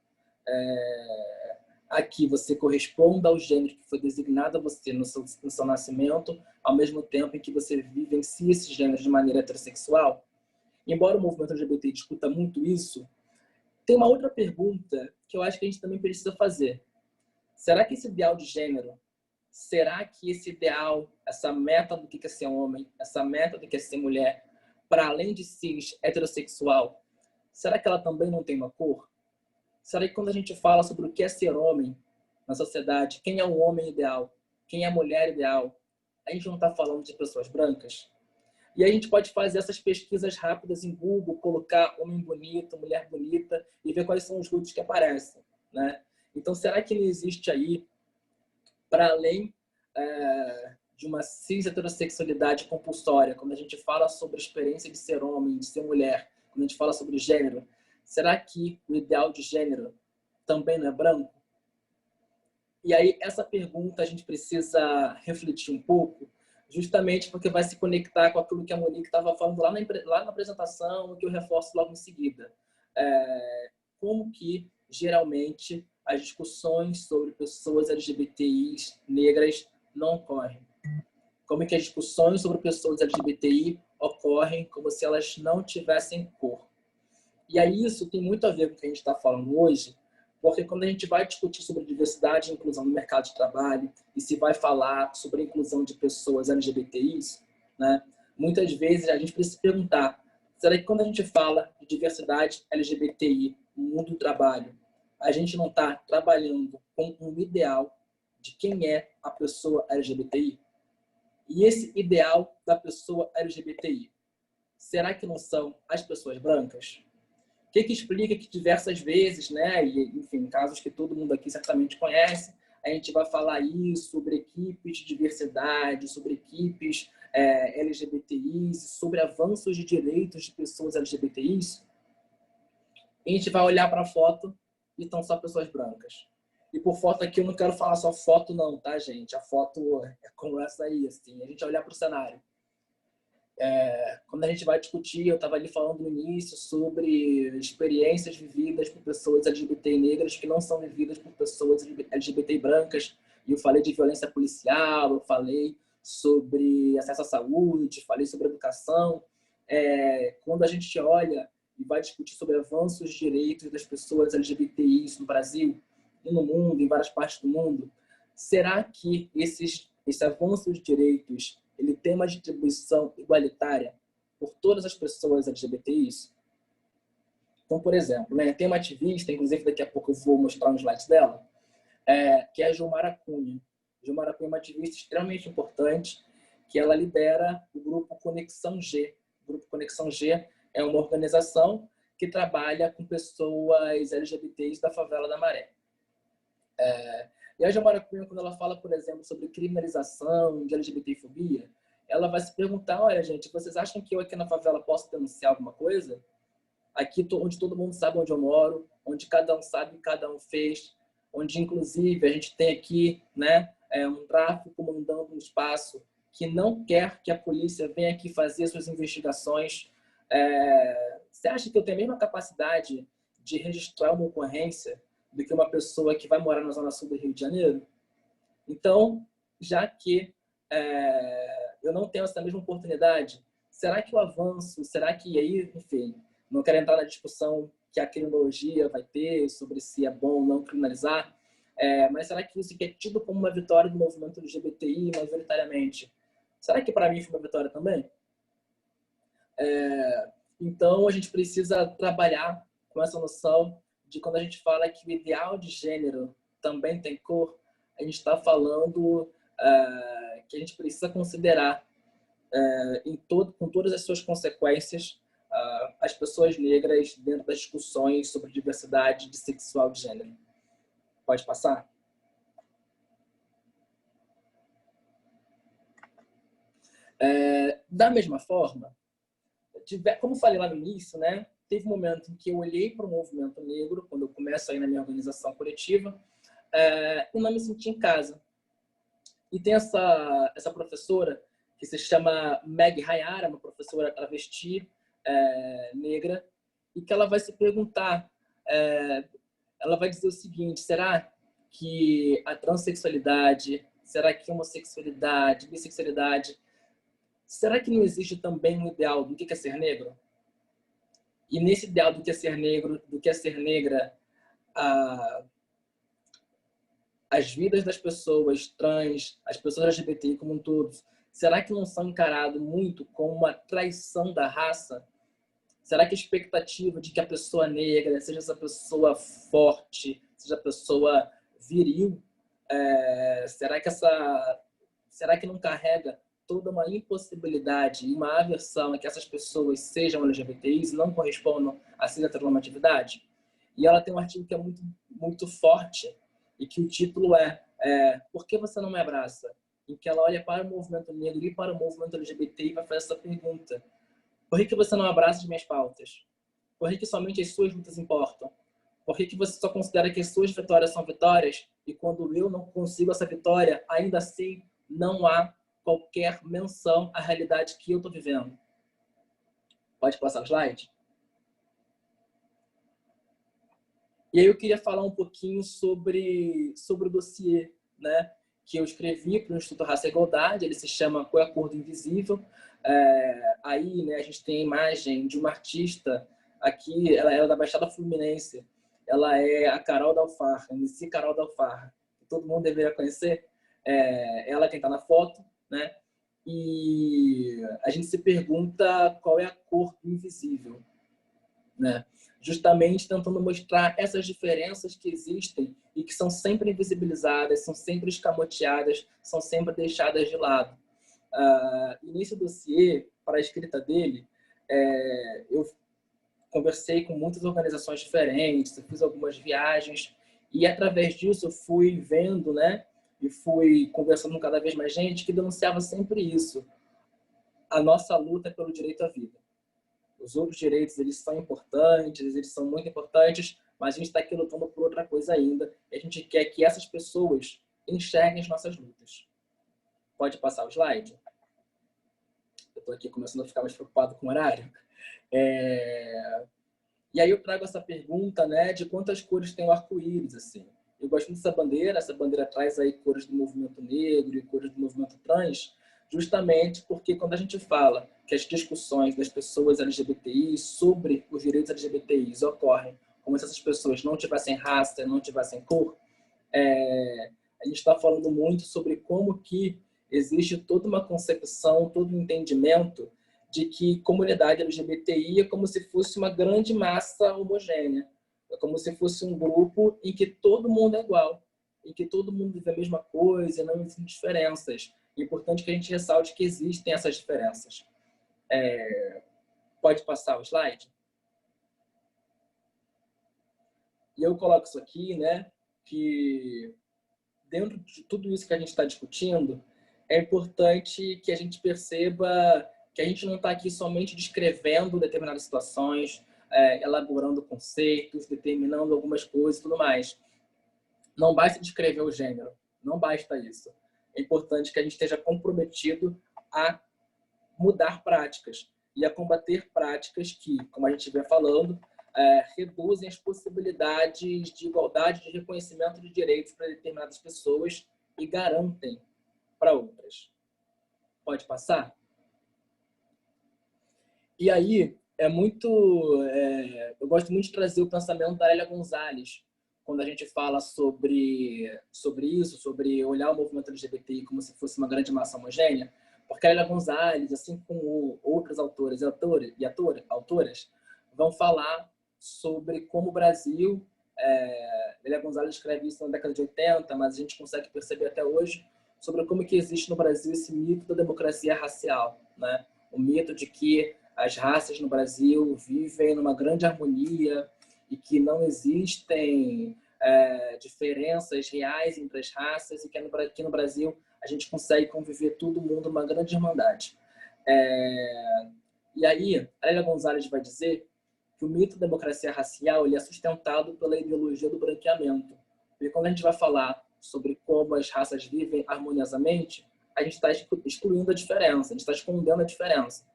a que você corresponda ao gênero que foi designado a você no seu nascimento, ao mesmo tempo em que você vivencia esse gênero de maneira heterossexual. Embora o movimento LGBT discuta muito isso, tem uma outra pergunta que eu acho que a gente também precisa fazer. Será que esse ideal de gênero, será que esse ideal, essa meta do que é ser homem, essa meta do que é ser mulher, para além de cis, heterossexual, será que ela também não tem uma cor? Será que quando a gente fala sobre o que é ser homem na sociedade, quem é o homem ideal, quem é a mulher ideal, a gente não está falando de pessoas brancas? E a gente pode fazer essas pesquisas rápidas em Google, colocar homem bonito, mulher bonita e ver quais são os grupos que aparecem, né? Então, será que não existe aí, para além de uma cis-heterossexualidade compulsória, quando a gente fala sobre a experiência de ser homem, de ser mulher, quando a gente fala sobre gênero, será que o ideal de gênero também não é branco? E aí, essa pergunta a gente precisa refletir um pouco, justamente porque vai se conectar com aquilo que a Monique estava falando lá na apresentação, que eu reforço logo em seguida. Como que, geralmente, as discussões sobre pessoas LGBTIs negras não ocorrem? Como que as discussões sobre pessoas LGBTI ocorrem como se elas não tivessem cor? E aí isso tem muito a ver com o que a gente está falando hoje, porque quando a gente vai discutir sobre diversidade e inclusão no mercado de trabalho e se vai falar sobre a inclusão de pessoas LGBTIs, né, muitas vezes a gente precisa se perguntar, será que quando a gente fala de diversidade LGBTI no mundo do trabalho, a gente não está trabalhando com um ideal de quem é a pessoa LGBTI? E esse ideal da pessoa LGBTI, será que não são as pessoas brancas? O que explica que diversas vezes, né, e enfim, casos que todo mundo aqui certamente conhece, a gente vai falar isso sobre equipes de diversidade, sobre equipes LGBTIs, sobre avanços de direitos de pessoas LGBTIs. E a gente vai olhar para a foto e estão só pessoas brancas. E por foto aqui eu não quero falar só foto não, tá, gente? A foto é como essa aí, assim. A gente vai olhar para o cenário. Quando a gente vai discutir, eu estava ali falando no início sobre experiências vividas por pessoas LGBT negras que não são vividas por pessoas LGBT brancas. E eu falei de violência policial, eu falei sobre acesso à saúde, falei sobre educação. Quando a gente olha e vai discutir sobre avanços de direitos das pessoas LGBTIs no Brasil e no mundo, em várias partes do mundo, será que esse avanço de direitos ele tem uma distribuição igualitária por todas as pessoas LGBTIs? Então, por exemplo, né, tem uma ativista, inclusive daqui a pouco eu vou mostrar um slide dela, que é a Gilmara Cunha. Gilmara Cunha é uma ativista extremamente importante, que ela lidera o grupo Conexão G. O grupo Conexão G é uma organização que trabalha com pessoas LGBTs da favela da Maré. E a Gilmara Cunha, quando ela fala, por exemplo, sobre criminalização de LGBTfobia, ela vai se perguntar, olha, gente, vocês acham que eu aqui na favela posso denunciar alguma coisa? Aqui onde todo mundo sabe onde eu moro, onde cada um sabe o que cada um fez, onde, inclusive, a gente tem aqui, né, um tráfico mandando um espaço que não quer que a polícia venha aqui fazer suas investigações. Você acha que eu tenho a mesma capacidade de registrar uma ocorrência do que uma pessoa que vai morar na Zona Sul do Rio de Janeiro? Então, já que eu não tenho essa mesma oportunidade, será que o avanço, será que aí, enfim, não quero entrar na discussão que a criminologia vai ter sobre se é bom ou não criminalizar, mas será que isso que é tido como uma vitória do movimento LGBTI, majoritariamente, será que para mim foi uma vitória também? Então, a gente precisa trabalhar com essa noção de quando a gente fala que o ideal de gênero também tem cor, a gente está falando que a gente precisa considerar com todas as suas consequências as pessoas negras dentro das discussões sobre diversidade de sexual de gênero. Pode passar? Da mesma forma, como falei lá no início, né, teve um momento em que eu olhei para o movimento negro, quando eu começo aí na minha organização coletiva, e não me senti em casa. E tem essa professora que se chama Meg Hayara, uma professora travesti negra, e que ela vai se perguntar, ela vai dizer o seguinte: será que a transexualidade, será que a homossexualidade, bissexualidade, será que não existe também um ideal do que é ser negro? E nesse ideal do que é ser negro, do que é ser negra, as vidas das pessoas trans, as pessoas LGBTI como um todo, será que não são encaradas muito como uma traição da raça? Será que a expectativa de que a pessoa negra seja essa pessoa forte, seja a pessoa viril, será que não carrega toda uma impossibilidade e uma aversão a que essas pessoas sejam LGBTIs e não correspondam a essa heteronormatividade? E ela tem um artigo que é muito, muito forte e que o título Por que você não me abraça? Em que ela olha para o movimento negro e para o movimento LGBT e vai fazer essa pergunta: por que você não abraça as minhas pautas? Por que somente as suas lutas importam? Por que você só considera que as suas vitórias são vitórias e quando eu não consigo essa vitória, ainda assim não há qualquer menção à realidade que eu estou vivendo? Pode passar o slide? E aí eu queria falar um pouquinho sobre o dossiê, né, que eu escrevi para o Instituto Raça e Igualdade. Ele se chama Qual é a Cor do Invisível? Aí, né, a gente tem a imagem de uma artista aqui, ela é da Baixada Fluminense, ela é a Carol Dalfarra, MC Carol Dalfarra, que todo mundo deveria conhecer. Ela quem está na foto, né? E a gente se pergunta qual é a cor do invisível, né? Justamente tentando mostrar essas diferenças que existem e que são sempre invisibilizadas, são sempre escamoteadas, são sempre deixadas de lado. E nesse dossiê, para a escrita dele, eu conversei com muitas organizações diferentes, eu fiz algumas viagens e através disso eu fui vendo, né, e fui conversando com cada vez mais gente que denunciava sempre isso: a nossa luta é pelo direito à vida. Os outros direitos, eles são importantes, eles são muito importantes, mas a gente está aqui lutando por outra coisa ainda. E a gente quer que essas pessoas enxerguem as nossas lutas. Pode passar o slide? Eu estou aqui começando a ficar mais preocupado com o horário. E aí eu trago essa pergunta, né, de quantas cores tem o arco-íris, assim. Eu gosto dessa bandeira. Essa bandeira traz aí cores do movimento negro e cores do movimento trans, justamente porque quando a gente fala que as discussões das pessoas LGBTI sobre os direitos LGBTIs ocorrem como se essas pessoas não tivessem raça, não tivessem cor, a gente está falando muito sobre como que existe toda uma concepção, todo um entendimento de que comunidade LGBTI é como se fosse uma grande massa homogênea. É como se fosse um grupo em que todo mundo é igual, em que todo mundo vive a mesma coisa, não existem diferenças. É importante que a gente ressalte que existem essas diferenças. Pode passar o slide? E eu coloco isso aqui, né, que dentro de tudo isso que a gente está discutindo, é importante que a gente perceba que a gente não está aqui somente descrevendo determinadas situações, elaborando conceitos, determinando algumas coisas e tudo mais. Não basta descrever o gênero, não basta isso. É importante que a gente esteja comprometido a mudar práticas e a combater práticas que, como a gente vem falando, reduzem as possibilidades de igualdade, de reconhecimento de direitos para determinadas pessoas e garantem para outras. Pode passar? E aí, eu gosto muito de trazer o pensamento da Lélia Gonzalez, quando a gente fala sobre isso, sobre olhar o movimento LGBTI como se fosse uma grande massa homogênea, porque a Lélia Gonzalez, assim como outras autoras e autoras, vão falar sobre como o Brasil, Lélia Gonzalez escreve isso na década de 80, mas a gente consegue perceber até hoje, sobre como que existe no Brasil esse mito da democracia racial, né? O mito de que as raças no Brasil vivem numa grande harmonia e que não existem diferenças reais entre as raças e que aqui no Brasil a gente consegue conviver todo mundo numa grande irmandade. E aí, a Lélia Gonzalez vai dizer que o mito da democracia racial ele é sustentado pela ideologia do branqueamento. E quando a gente vai falar sobre como as raças vivem harmoniosamente, a gente está excluindo a diferença, a gente está escondendo a diferença.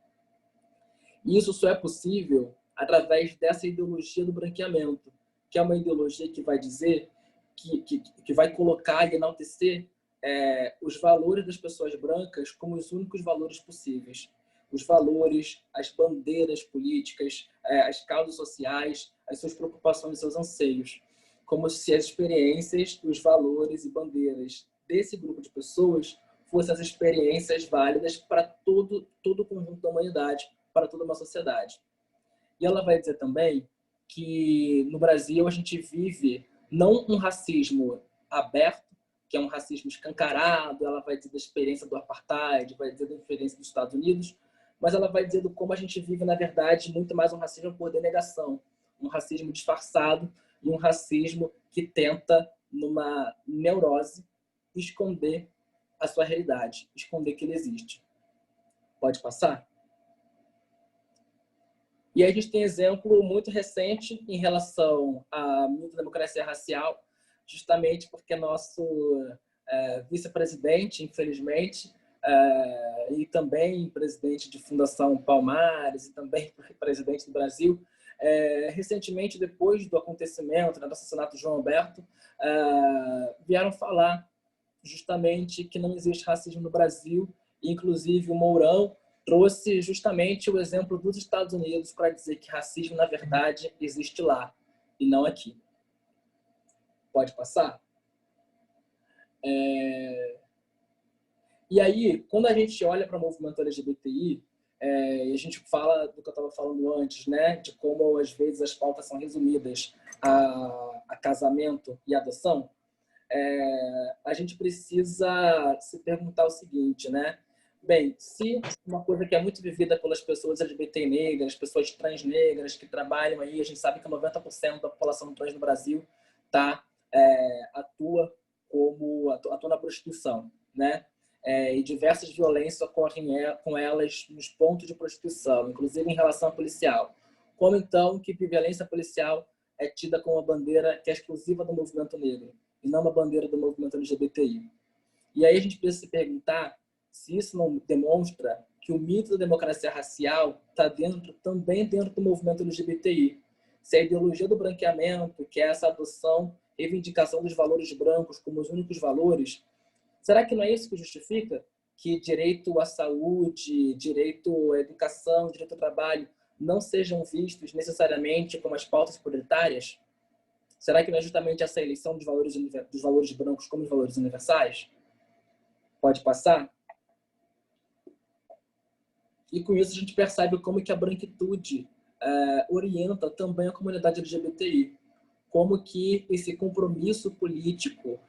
E isso só é possível através dessa ideologia do branqueamento, que é uma ideologia que vai dizer, que vai colocar e enaltecer os valores das pessoas brancas como os únicos valores possíveis. Os valores, as bandeiras políticas, as causas sociais, as suas preocupações e seus anseios. Como se as experiências, os valores e bandeiras desse grupo de pessoas fossem as experiências válidas para todo o conjunto da humanidade, para toda uma sociedade. E ela vai dizer também que no Brasil a gente vive não um racismo aberto, que é um racismo escancarado, ela vai dizer da experiência do apartheid, vai dizer da experiência dos Estados Unidos, mas ela vai dizer do como a gente vive, na verdade, muito mais um racismo por denegação, um racismo disfarçado e um racismo que tenta, numa neurose, esconder a sua realidade, esconder que ele existe. Pode passar? E aí a gente tem exemplo muito recente em relação à mito da democracia racial, justamente porque nosso vice-presidente, infelizmente, e também presidente de Fundação Palmares e também presidente do Brasil, recentemente, depois do acontecimento do assassinato de João Alberto, vieram falar justamente que não existe racismo no Brasil, e inclusive o Mourão trouxe justamente o exemplo dos Estados Unidos para dizer que racismo, na verdade, existe lá e não aqui. Pode passar? E aí, quando a gente olha para o movimento LGBTI, e a gente fala do que eu estava falando antes, né, de como às vezes as pautas são resumidas a casamento e adoção, a gente precisa se perguntar o seguinte, né? Bem, se uma coisa que é muito vivida pelas pessoas LGBT negras, pessoas trans negras que trabalham aí, a gente sabe que 90% da população trans no Brasil atua na prostituição, né? E diversas violências ocorrem com elas nos pontos de prostituição, inclusive em relação à policial. Como então que violência policial é tida como uma bandeira que é exclusiva do movimento negro e não uma bandeira do movimento LGBTI? E aí a gente precisa se perguntar se isso não demonstra que o mito da democracia racial está também dentro do movimento LGBTI. Se a ideologia do branqueamento, que é essa adoção, reivindicação dos valores brancos como os únicos valores, será que não é isso que justifica que direito à saúde, direito à educação, direito ao trabalho não sejam vistos necessariamente como as pautas prioritárias? Será que não é justamente essa eleição dos valores brancos como os valores universais? Pode passar? E com isso a gente percebe como que a branquitude orienta também a comunidade LGBTI, como que esse compromisso político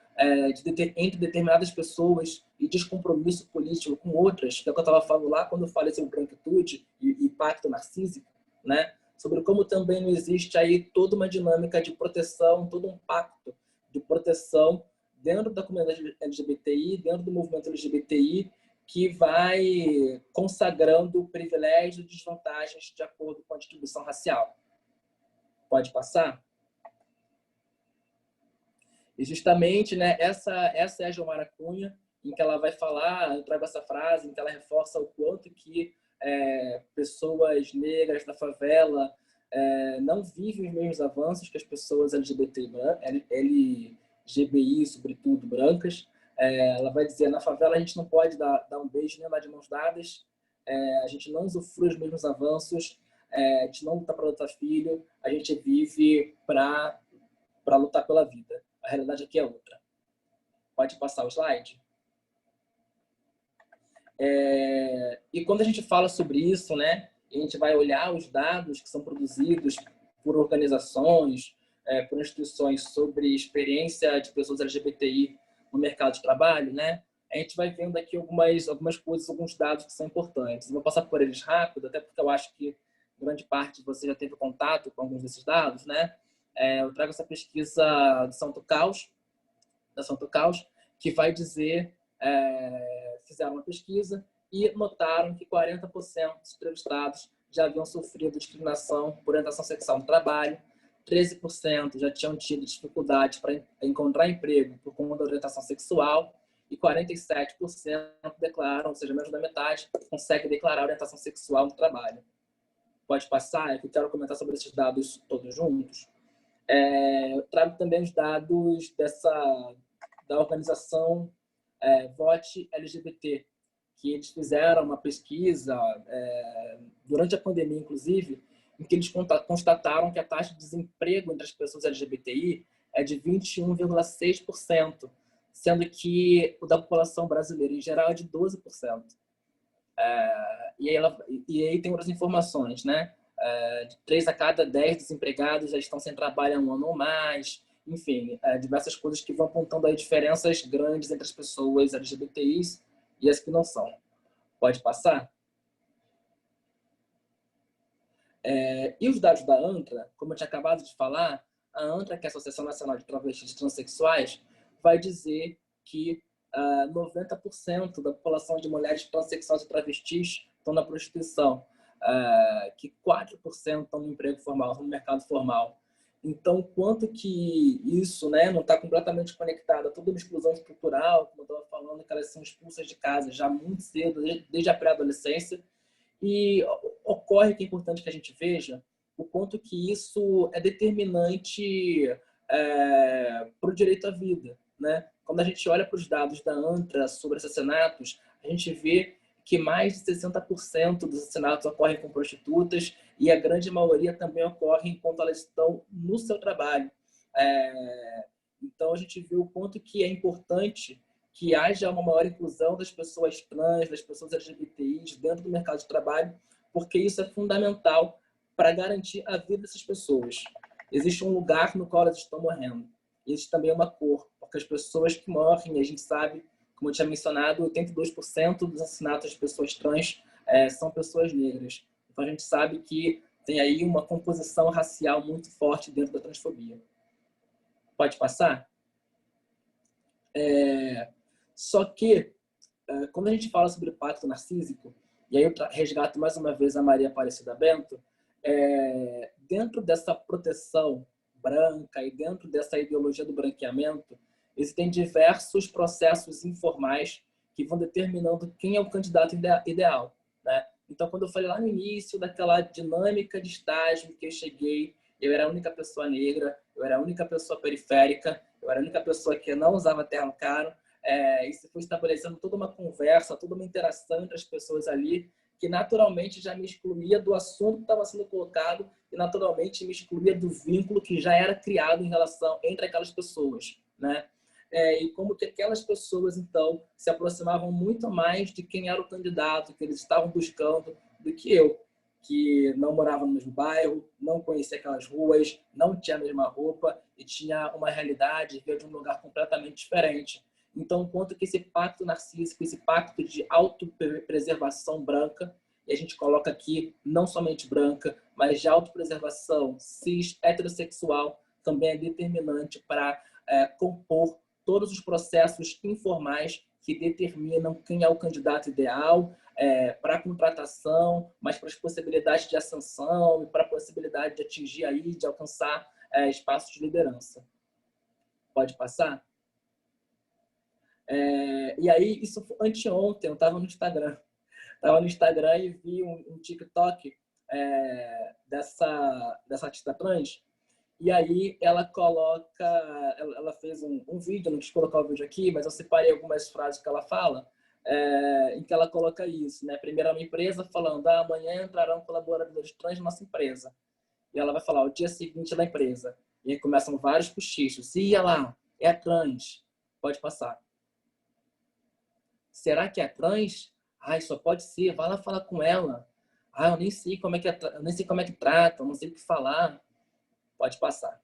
entre determinadas pessoas e descompromisso político com outras, que é o que eu estava falando lá quando eu falei sobre branquitude e pacto narcísico, né? Sobre como também não existe aí toda uma dinâmica de proteção, todo um pacto de proteção dentro da comunidade LGBTI, dentro do movimento LGBTI, que vai consagrando privilégios e desvantagens de acordo com a distribuição racial. Pode passar? E justamente, né, essa é a Gilmara Cunha, em que ela vai falar, eu trago essa frase, em que ela reforça o quanto que pessoas negras da favela não vivem os mesmos avanços que as pessoas LGBI, sobretudo brancas. Ela vai dizer, na favela a gente não pode dar um beijo nem andar de mãos dadas, a gente não usufrui os mesmos avanços, a gente não luta para lutar filho, a gente vive para lutar pela vida. A realidade aqui é outra. Pode passar o slide? E quando a gente fala sobre isso, né, a gente vai olhar os dados que são produzidos por organizações, por instituições sobre experiência de pessoas LGBTI no mercado de trabalho, né, a gente vai vendo aqui algumas coisas, alguns dados que são importantes. Eu vou passar por eles rápido, até porque eu acho que grande parte você já teve contato com alguns desses dados, né? Eu trago essa pesquisa do da Santo Caos, que vai dizer, fizeram uma pesquisa e notaram que 40% dos entrevistados já haviam sofrido discriminação por orientação sexual no trabalho, 13% já tinham tido dificuldade para encontrar emprego por conta da orientação sexual e 47% declaram, ou seja, menos da metade, consegue declarar orientação sexual no trabalho. Pode passar? Eu quero comentar sobre esses dados todos juntos. Eu trago também os dados da organização Vote LGBT, que eles fizeram uma pesquisa durante a pandemia, inclusive, em que eles constataram que a taxa de desemprego entre as pessoas LGBTI é de 21,6%, sendo que o da população brasileira em geral é de 12%. E aí tem outras informações, né? De 3 a cada 10 desempregados já estão sem trabalho há um ano ou mais. Enfim, diversas coisas que vão apontando aí diferenças grandes entre as pessoas LGBTIs e as que não são. Pode passar? E os dados da ANTRA, como eu tinha acabado de falar, a ANTRA, que é a Associação Nacional de Travestis e Transsexuais, vai dizer que 90% da população de mulheres transexuais e travestis estão na prostituição, que 4% estão no emprego formal, no mercado formal. Então, quanto que isso, né, não está completamente conectado a toda uma exclusão estrutural, como eu estava falando, que elas são expulsas de casa já muito cedo, desde a pré-adolescência, e ocorre que é importante que a gente veja o quanto que isso é determinante para o direito à vida, né? Quando a gente olha para os dados da ANTRA sobre assassinatos, a gente vê que mais de 60% dos assassinatos ocorrem com prostitutas e a grande maioria também ocorre enquanto elas estão no seu trabalho. Então, a gente vê o quanto que é importante que haja uma maior inclusão das pessoas trans, das pessoas LGBTIs dentro do mercado de trabalho, porque isso é fundamental para garantir a vida dessas pessoas. Existe um lugar no qual elas estão morrendo. Existe também uma cor, porque as pessoas que morrem, a gente sabe, como eu tinha mencionado, 82% dos assassinatos de pessoas trans são pessoas negras. Então a gente sabe que tem aí uma composição racial muito forte dentro da transfobia. Pode passar? Só que, quando a gente fala sobre o pacto narcísico, e aí eu resgato mais uma vez a Maria Aparecida Bento, dentro dessa proteção branca e dentro dessa ideologia do branqueamento, existem diversos processos informais que vão determinando quem é o candidato ideal, né? Então, quando eu falei lá no início daquela dinâmica de estágio que eu cheguei, eu era a única pessoa negra, eu era a única pessoa periférica, eu era a única pessoa que não usava terno caro, isso foi estabelecendo toda uma conversa, toda uma interação entre as pessoas ali, que naturalmente já me excluía do assunto que estava sendo colocado e naturalmente me excluía do vínculo que já era criado em relação entre aquelas pessoas, né? E como que aquelas pessoas, então, se aproximavam muito mais de quem era o candidato que eles estavam buscando do que eu, que não morava no mesmo bairro, não conhecia aquelas ruas, não tinha a mesma roupa e tinha uma realidade, veio de um lugar completamente diferente. Então, quanto que esse pacto narcísico, esse pacto de autopreservação branca, e a gente coloca aqui não somente branca, mas de autopreservação cis, heterossexual, também é determinante para compor todos os processos informais que determinam quem é o candidato ideal para a contratação, mas para as possibilidades de ascensão e para a possibilidade de atingir aí, de alcançar espaços de liderança. Pode passar? E aí, isso foi anteontem, eu estava no Instagram. Estava no Instagram e vi um TikTok dessa artista trans. E aí ela coloca, ela fez um vídeo, não quis colocar o vídeo aqui, mas eu separei algumas frases que ela fala, em que ela coloca isso, né? Primeiro uma empresa falando, amanhã entrarão colaboradores trans na nossa empresa. E ela vai falar o dia seguinte da empresa. E aí começam vários cochichos. E olha lá, é trans. Pode passar. Será que é trans? Ai, só pode ser. Vai lá falar com ela. Eu nem sei como é que eu nem sei como é que trata, eu não sei o que falar. Pode passar.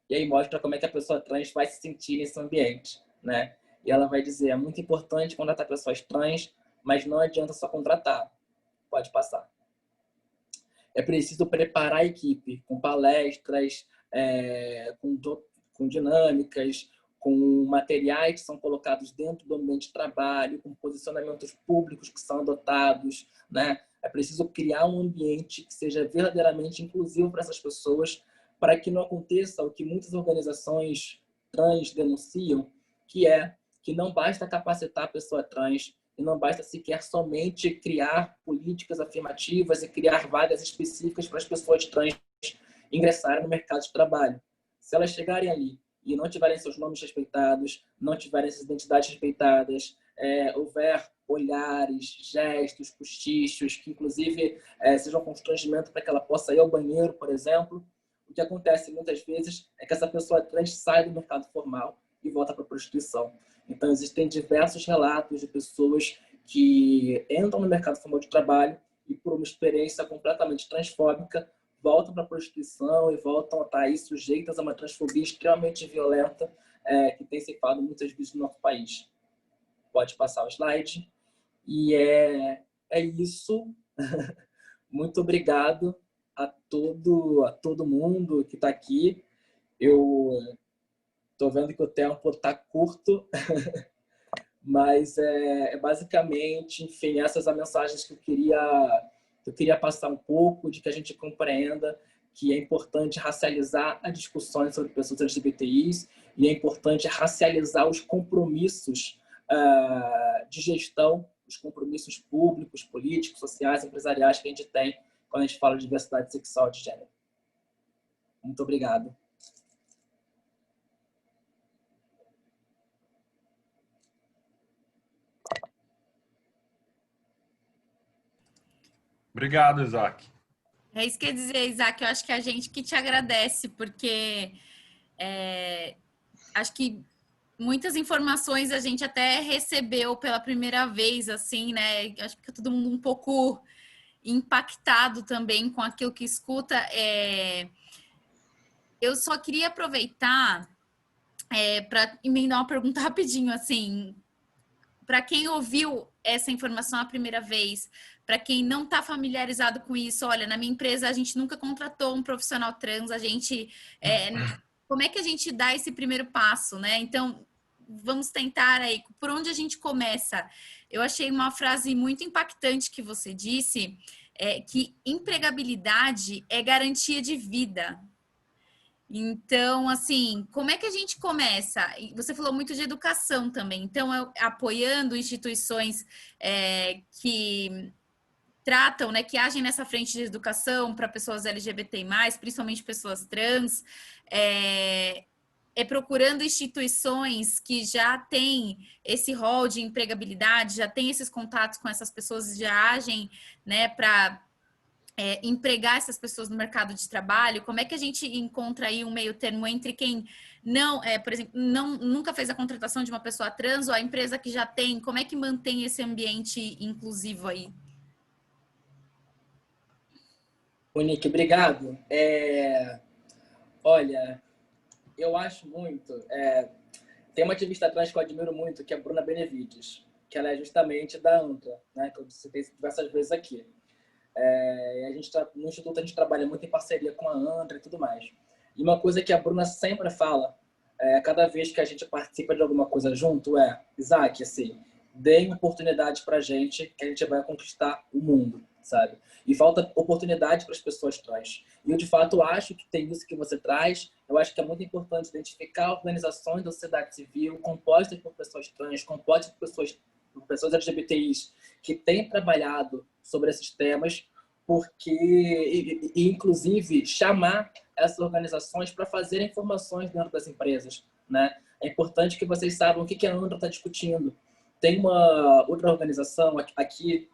E aí mostra como é que a pessoa trans vai se sentir nesse ambiente, né? E ela vai dizer, é muito importante contratar pessoas trans, mas não adianta só contratar. Pode passar. É preciso preparar a equipe com palestras, com dinâmicas, com materiais que são colocados dentro do ambiente de trabalho, com posicionamentos públicos que são adotados, né? É preciso criar um ambiente que seja verdadeiramente inclusivo para essas pessoas, para que não aconteça o que muitas organizações trans denunciam, que é que não basta capacitar a pessoa trans e não basta sequer somente criar políticas afirmativas e criar vagas específicas para as pessoas trans ingressarem no mercado de trabalho. Se elas chegarem ali e não tiverem seus nomes respeitados, não tiverem suas identidades respeitadas, houver olhares, gestos, cochichos, que inclusive sejam constrangimento para que ela possa ir ao banheiro, por exemplo, o que acontece muitas vezes é que essa pessoa trans sai do mercado formal e volta para a prostituição. Então, existem diversos relatos de pessoas que entram no mercado formal de trabalho e, por uma experiência completamente transfóbica, voltam para a prostituição e voltam a estar aí sujeitas a uma transfobia extremamente violenta que tem se falado muitas vezes no nosso país. Pode passar o slide. E é isso. Muito obrigado a todo mundo que está aqui. Eu estou vendo que o tempo está curto, mas basicamente, enfim, essas são as mensagens que eu queria passar um pouco, de que a gente compreenda que é importante racializar as discussões sobre pessoas LGBTIs e é importante racializar os compromissos de gestão, os compromissos públicos, políticos, sociais, empresariais que a gente tem quando a gente fala de diversidade sexual e de gênero. Muito obrigado. Obrigado, Isaac. É isso que quer dizer, Isaac, eu acho que a gente que te agradece, porque acho que muitas informações a gente até recebeu pela primeira vez, assim, né? Acho que fica todo mundo um pouco impactado também com aquilo que escuta. Eu só queria aproveitar para emendar uma pergunta rapidinho, assim, para quem ouviu essa informação a primeira vez, para quem não está familiarizado com isso, olha, na minha empresa a gente nunca contratou um profissional trans, a gente como é que a gente dá esse primeiro passo, né? Então, vamos tentar aí, por onde a gente começa? Eu achei uma frase muito impactante que você disse, que empregabilidade é garantia de vida. Então, assim, como é que a gente começa? Você falou muito de educação também, então, apoiando instituições que tratam, né, que agem nessa frente de educação para pessoas LGBTI+, principalmente pessoas trans, procurando instituições que já têm esse rol de empregabilidade, já têm esses contatos com essas pessoas, já agem, né, para empregar essas pessoas no mercado de trabalho. Como é que a gente encontra aí um meio termo entre quem não, por exemplo, nunca fez a contratação de uma pessoa trans ou a empresa que já tem, como é que mantém esse ambiente inclusivo aí? Monique, obrigado. Olha, eu acho muito. Tem uma ativista trans que eu admiro muito, que é a Bruna Benevides, que ela é justamente da ANTRA, né, que eu citei diversas vezes aqui. A gente no Instituto a gente trabalha muito em parceria com a ANTRA e tudo mais. E uma coisa que a Bruna sempre fala, cada vez que a gente participa de alguma coisa junto, Isaac, assim, deem oportunidade pra gente, que a gente vai conquistar o mundo, sabe? E falta oportunidade para as pessoas trans. E eu, de fato, acho que tem isso que você traz. Eu acho que é muito importante identificar organizações da sociedade civil compostas por pessoas trans, compostas por pessoas LGBTIs, que têm trabalhado sobre esses temas, porque, inclusive, chamar essas organizações para fazerem informações dentro das empresas, né? É importante que vocês saibam o que a ANDRA está discutindo. Tem uma outra organização aqui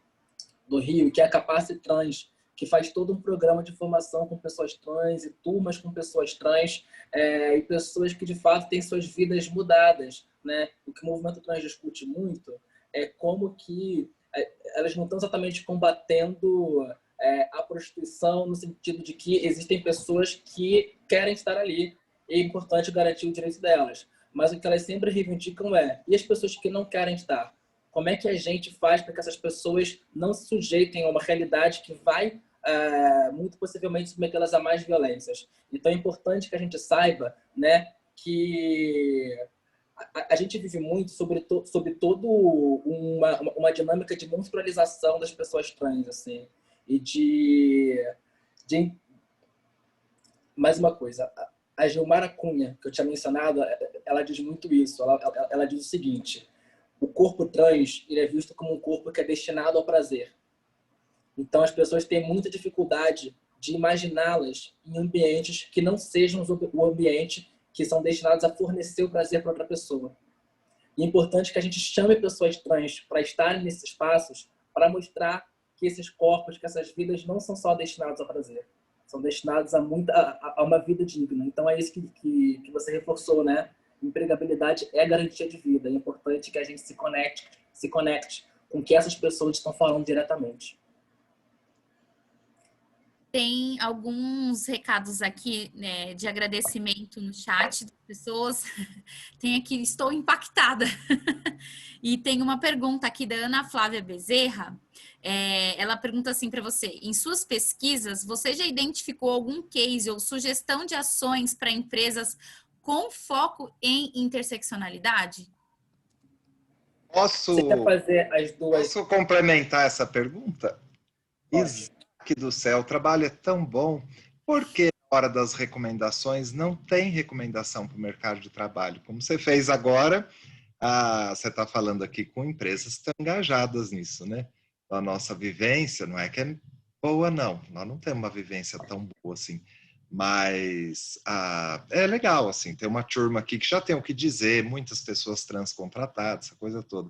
do Rio, que é a Capacity Trans, que faz todo um programa de formação com pessoas trans e turmas com pessoas trans, e pessoas que, de fato, têm suas vidas mudadas, né? O que o movimento trans discute muito é como que elas não estão exatamente combatendo a prostituição no sentido de que existem pessoas que querem estar ali e é importante garantir o direito delas. Mas o que elas sempre reivindicam e as pessoas que não querem estar? Como é que a gente faz para que essas pessoas não se sujeitem a uma realidade que vai, muito possivelmente, submetê-las a mais violências? Então, é importante que a gente saiba, né, que a gente vive muito sobre todo uma dinâmica de monstrualização das pessoas trans, assim, e de mais uma coisa. A Gilmara Cunha, que eu tinha mencionado, ela diz muito isso. Ela diz o seguinte: o corpo trans ele é visto como um corpo que é destinado ao prazer. Então, as pessoas têm muita dificuldade de imaginá-las em ambientes que não sejam o ambiente que são destinados a fornecer o prazer para outra pessoa. E é importante que a gente chame pessoas trans para estarem nesses espaços para mostrar que esses corpos, que essas vidas não são só destinados ao prazer, são destinados a uma vida digna. Então é isso que você reforçou, né? Empregabilidade é garantia de vida. É importante que a gente se conecte com o que essas pessoas estão falando diretamente. Tem alguns recados aqui, né, de agradecimento no chat das pessoas. Tem aqui, estou impactada. E tem uma pergunta aqui da Ana Flávia Bezerra. Ela pergunta assim para você: em suas pesquisas, você já identificou algum case ou sugestão de ações para empresas com foco em interseccionalidade? Você quer Posso, fazer as duas? posso complementar essa pergunta? Pode. Isaac do céu, o trabalho é tão bom. Por que na hora das recomendações não tem recomendação para o mercado de trabalho? Como você fez agora, você está falando aqui com empresas que estão engajadas nisso, né? A nossa vivência não é que é boa, não. Nós não temos uma vivência tão boa assim. Mas é legal, assim, ter uma turma aqui que já tem o que dizer, muitas pessoas trans contratadas, essa coisa toda.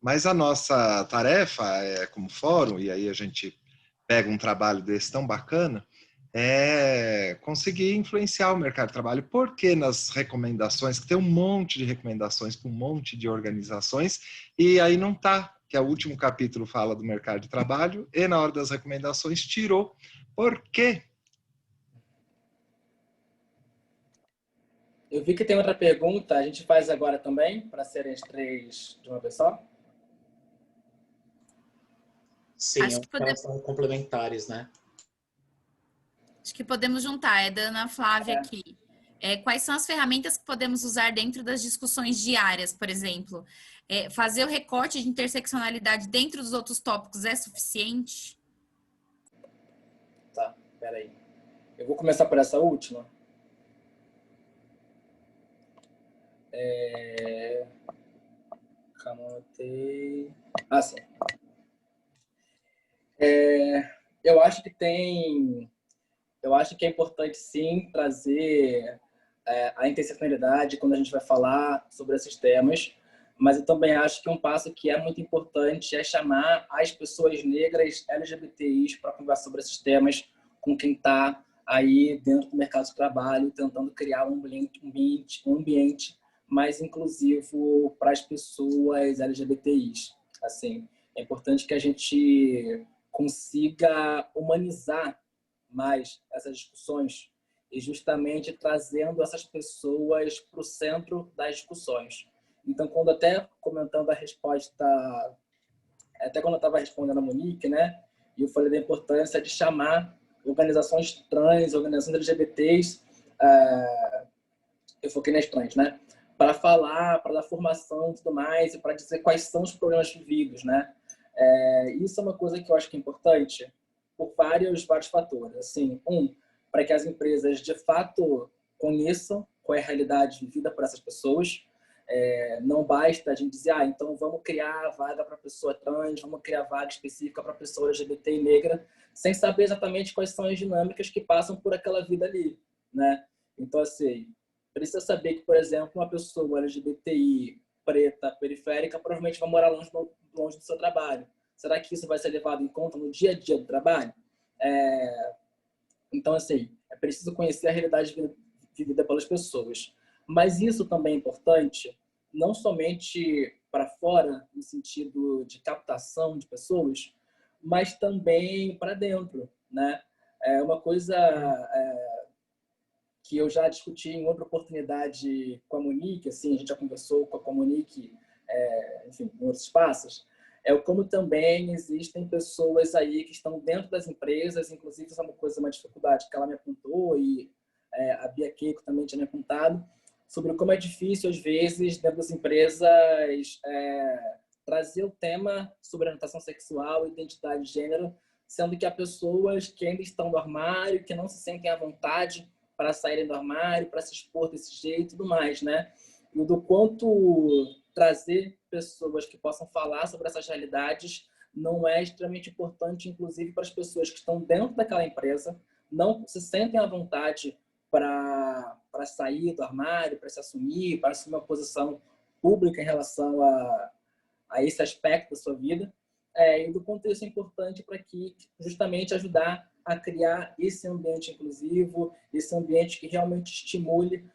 Mas a nossa tarefa como fórum, e aí a gente pega um trabalho desse tão bacana, é conseguir influenciar o mercado de trabalho. Porque nas recomendações, que tem um monte de recomendações para um monte de organizações, e aí não está, que é o último capítulo fala do mercado de trabalho, e na hora das recomendações tirou. Por quê? Eu vi que tem outra pergunta. A gente faz agora também, para serem as três de uma vez só? Sim, Acho que elas podemos, são complementares, né? acho que podemos juntar. É da Ana Flávia aqui. Quais são as ferramentas que podemos usar dentro das discussões diárias, por exemplo? Fazer o recorte de interseccionalidade dentro dos outros tópicos é suficiente? Tá, peraí. Eu vou começar por essa última. Camotei. Sim. Eu acho que tem. Eu acho que é importante, sim, trazer a interseccionalidade quando a gente vai falar sobre esses temas, mas eu também acho que um passo que é muito importante é chamar as pessoas negras LGBTIs para conversar sobre esses temas com quem está aí dentro do mercado de trabalho, tentando criar um ambiente mais inclusivo para as pessoas LGBTIs. Assim, é importante que a gente consiga humanizar mais essas discussões e justamente trazendo essas pessoas para o centro das discussões. Então, quando até comentando a resposta, até quando eu estava respondendo a Monique, né, e eu falei da importância de chamar organizações trans, organizações LGBTs, eu foquei nas trans, né, para falar, para dar formação e tudo mais, e para dizer quais são os problemas vividos, né. Isso é uma coisa que eu acho que é importante por vários fatores. Assim, para que as empresas de fato conheçam qual é a realidade vivida por essas pessoas. Não basta a gente dizer, então vamos criar vaga para pessoa trans, vamos criar vaga específica para pessoa LGBT e negra, sem saber exatamente quais são as dinâmicas que passam por aquela vida ali, né? Então, assim, precisa saber que, por exemplo, uma pessoa LGBTI preta, periférica, provavelmente vai morar longe do seu trabalho. Será que isso vai ser levado em conta no dia a dia do trabalho? Então, assim, é preciso conhecer a realidade vivida pelas pessoas. Mas isso também é importante, não somente para fora, no sentido de captação de pessoas, mas também para dentro, né? É uma coisa que eu já discuti em outra oportunidade com a Monique, assim, a gente já conversou com a Monique, enfim, em outros espaços, como também existem pessoas aí que estão dentro das empresas, inclusive isso é uma dificuldade que ela me apontou e a Bia Keiko também tinha me apontado, sobre como é difícil, às vezes, dentro das empresas, trazer o tema sobre orientação sexual e identidade de gênero, sendo que há pessoas que ainda estão no armário, que não se sentem à vontade para saírem do armário, para se expor desse jeito e tudo mais, né? E do quanto trazer pessoas que possam falar sobre essas realidades não é extremamente importante, inclusive para as pessoas que estão dentro daquela empresa, não se sentem à vontade para sair do armário, para se assumir, para assumir uma posição pública em relação a esse aspecto da sua vida. E do quanto isso é importante para que justamente ajudar a criar esse ambiente inclusivo, esse ambiente que realmente estimule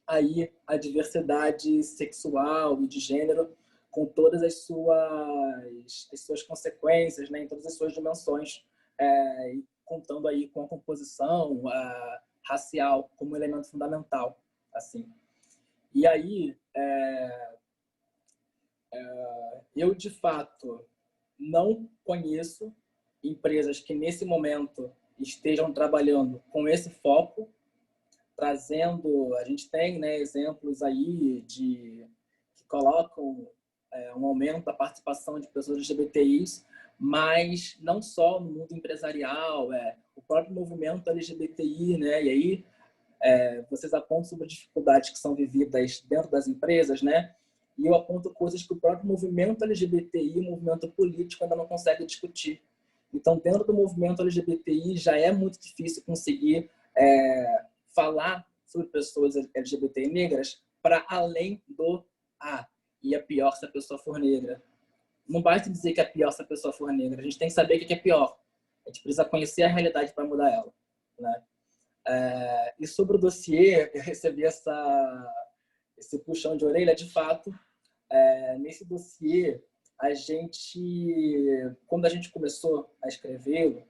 aí a diversidade sexual e de gênero com todas as suas consequências, né, em todas as suas dimensões, e contando aí com a composição racial como elemento fundamental, assim. E aí, eu de fato não conheço empresas que nesse momento estejam trabalhando com esse foco, trazendo, a gente tem, né, exemplos aí que colocam um aumento da participação de pessoas LGBTIs, mas não só no mundo empresarial, o próprio movimento LGBTI, né, e aí vocês apontam sobre dificuldades que são vividas dentro das empresas, né, e eu aponto coisas que o próprio movimento LGBTI, o movimento político, ainda não consegue discutir. Então, dentro do movimento LGBTI, já é muito difícil conseguir falar sobre pessoas LGBT negras para além do e é pior se a pessoa for negra. Não basta dizer que é pior se a pessoa for negra. A gente tem que saber o que é pior. A gente precisa conhecer a realidade para mudar ela, né? E sobre o dossiê, eu recebi esse puxão de orelha. De fato, nesse dossiê, quando a gente começou a escrevê-lo,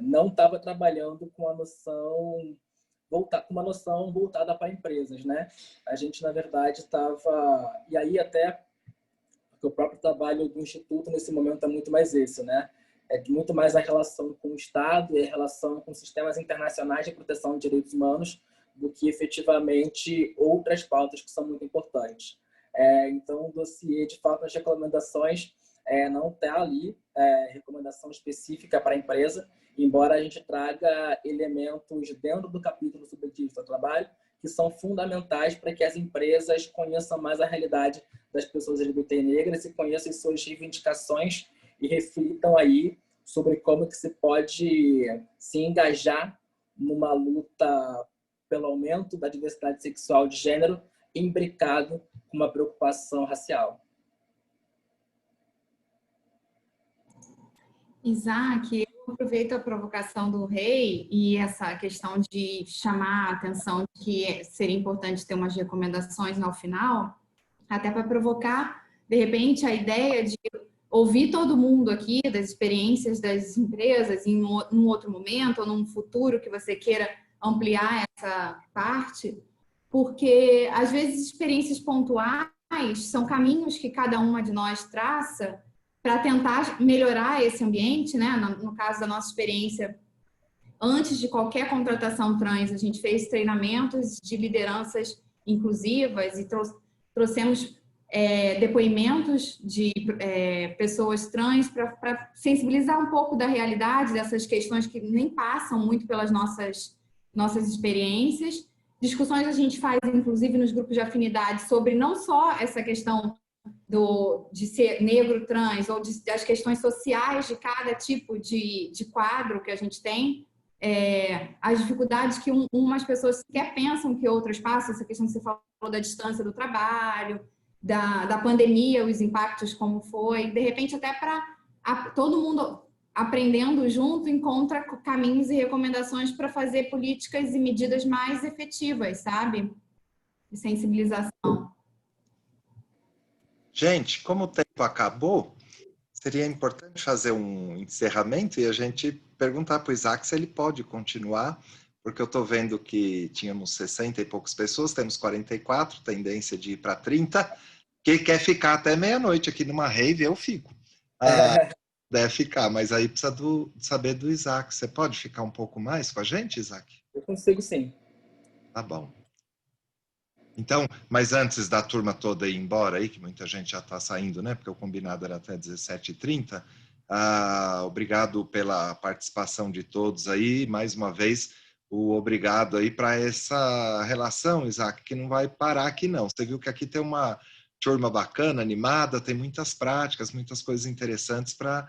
não estava trabalhando com uma noção voltada para empresas, né? A gente, na verdade, estava... E aí até, porque o próprio trabalho do Instituto, nesse momento, é muito mais esse, né? É muito mais a relação com o Estado e a relação com sistemas internacionais de proteção de direitos humanos do que, efetivamente, outras pautas que são muito importantes. Então, o dossiê, de fato, as recomendações não está ali recomendação específica para a empresa, embora a gente traga elementos dentro do capítulo sobre direito ao trabalho que são fundamentais para que as empresas conheçam mais a realidade das pessoas LGBT negras e conheçam suas reivindicações e reflitam aí sobre como que se pode se engajar numa luta pelo aumento da diversidade sexual de gênero imbricado com uma preocupação racial. Isaac, eu aproveito a provocação do Rei e essa questão de chamar a atenção de que seria importante ter umas recomendações no final, até para provocar, de repente, a ideia de ouvir todo mundo aqui, das experiências das empresas, em um outro momento, ou num futuro que você queira ampliar essa parte, porque, às vezes, experiências pontuais são caminhos que cada uma de nós traça para tentar melhorar esse ambiente, né? No caso da nossa experiência, antes de qualquer contratação trans, a gente fez treinamentos de lideranças inclusivas e trouxemos depoimentos de pessoas trans para sensibilizar um pouco da realidade dessas questões que nem passam muito pelas nossas experiências. Discussões a gente faz, inclusive, nos grupos de afinidade sobre não só essa questão de ser negro, trans, ou das questões sociais de cada tipo de quadro que a gente tem, as dificuldades que umas pessoas sequer pensam que outras passam, essa questão que você falou da distância do trabalho, da pandemia, os impactos como foi, de repente até para todo mundo aprendendo junto encontra caminhos e recomendações para fazer políticas e medidas mais efetivas, sabe? De sensibilização. Gente, como o tempo acabou, seria importante fazer um encerramento e a gente perguntar para o Isaac se ele pode continuar, porque eu estou vendo que tínhamos 60 e poucas pessoas, temos 44, tendência de ir para 30. Quem quer ficar até meia-noite aqui numa rave, eu fico. Deve ficar, mas aí precisa saber do Isaac. Você pode ficar um pouco mais com a gente, Isaac? Eu consigo, sim. Tá bom. Então, mas antes da turma toda ir embora aí, que muita gente já está saindo, né? Porque o combinado era até 17h30. Obrigado pela participação de todos aí. Mais uma vez, o obrigado aí para essa relação, Isaac, que não vai parar aqui não. Você viu que aqui tem uma turma bacana, animada, tem muitas práticas, muitas coisas interessantes para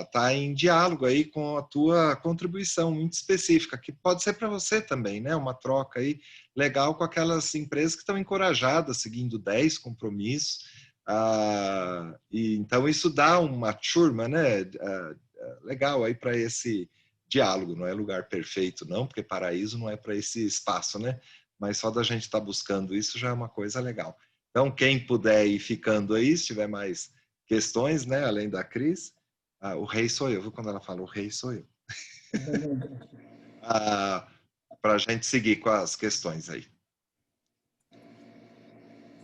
estar em diálogo aí com a tua contribuição muito específica, que pode ser para você também, né? Uma troca aí legal com aquelas empresas que estão encorajadas, seguindo 10 compromissos. E então isso dá uma turma, né? Legal aí para esse diálogo. Não é lugar perfeito, não, porque paraíso não é para esse espaço, né? Mas só da gente estar buscando isso já é uma coisa legal. Então, quem puder ir ficando aí, se tiver mais questões, né, além da Cris, o rei sou eu, viu? Quando ela fala o rei sou eu. Para a gente seguir com as questões aí.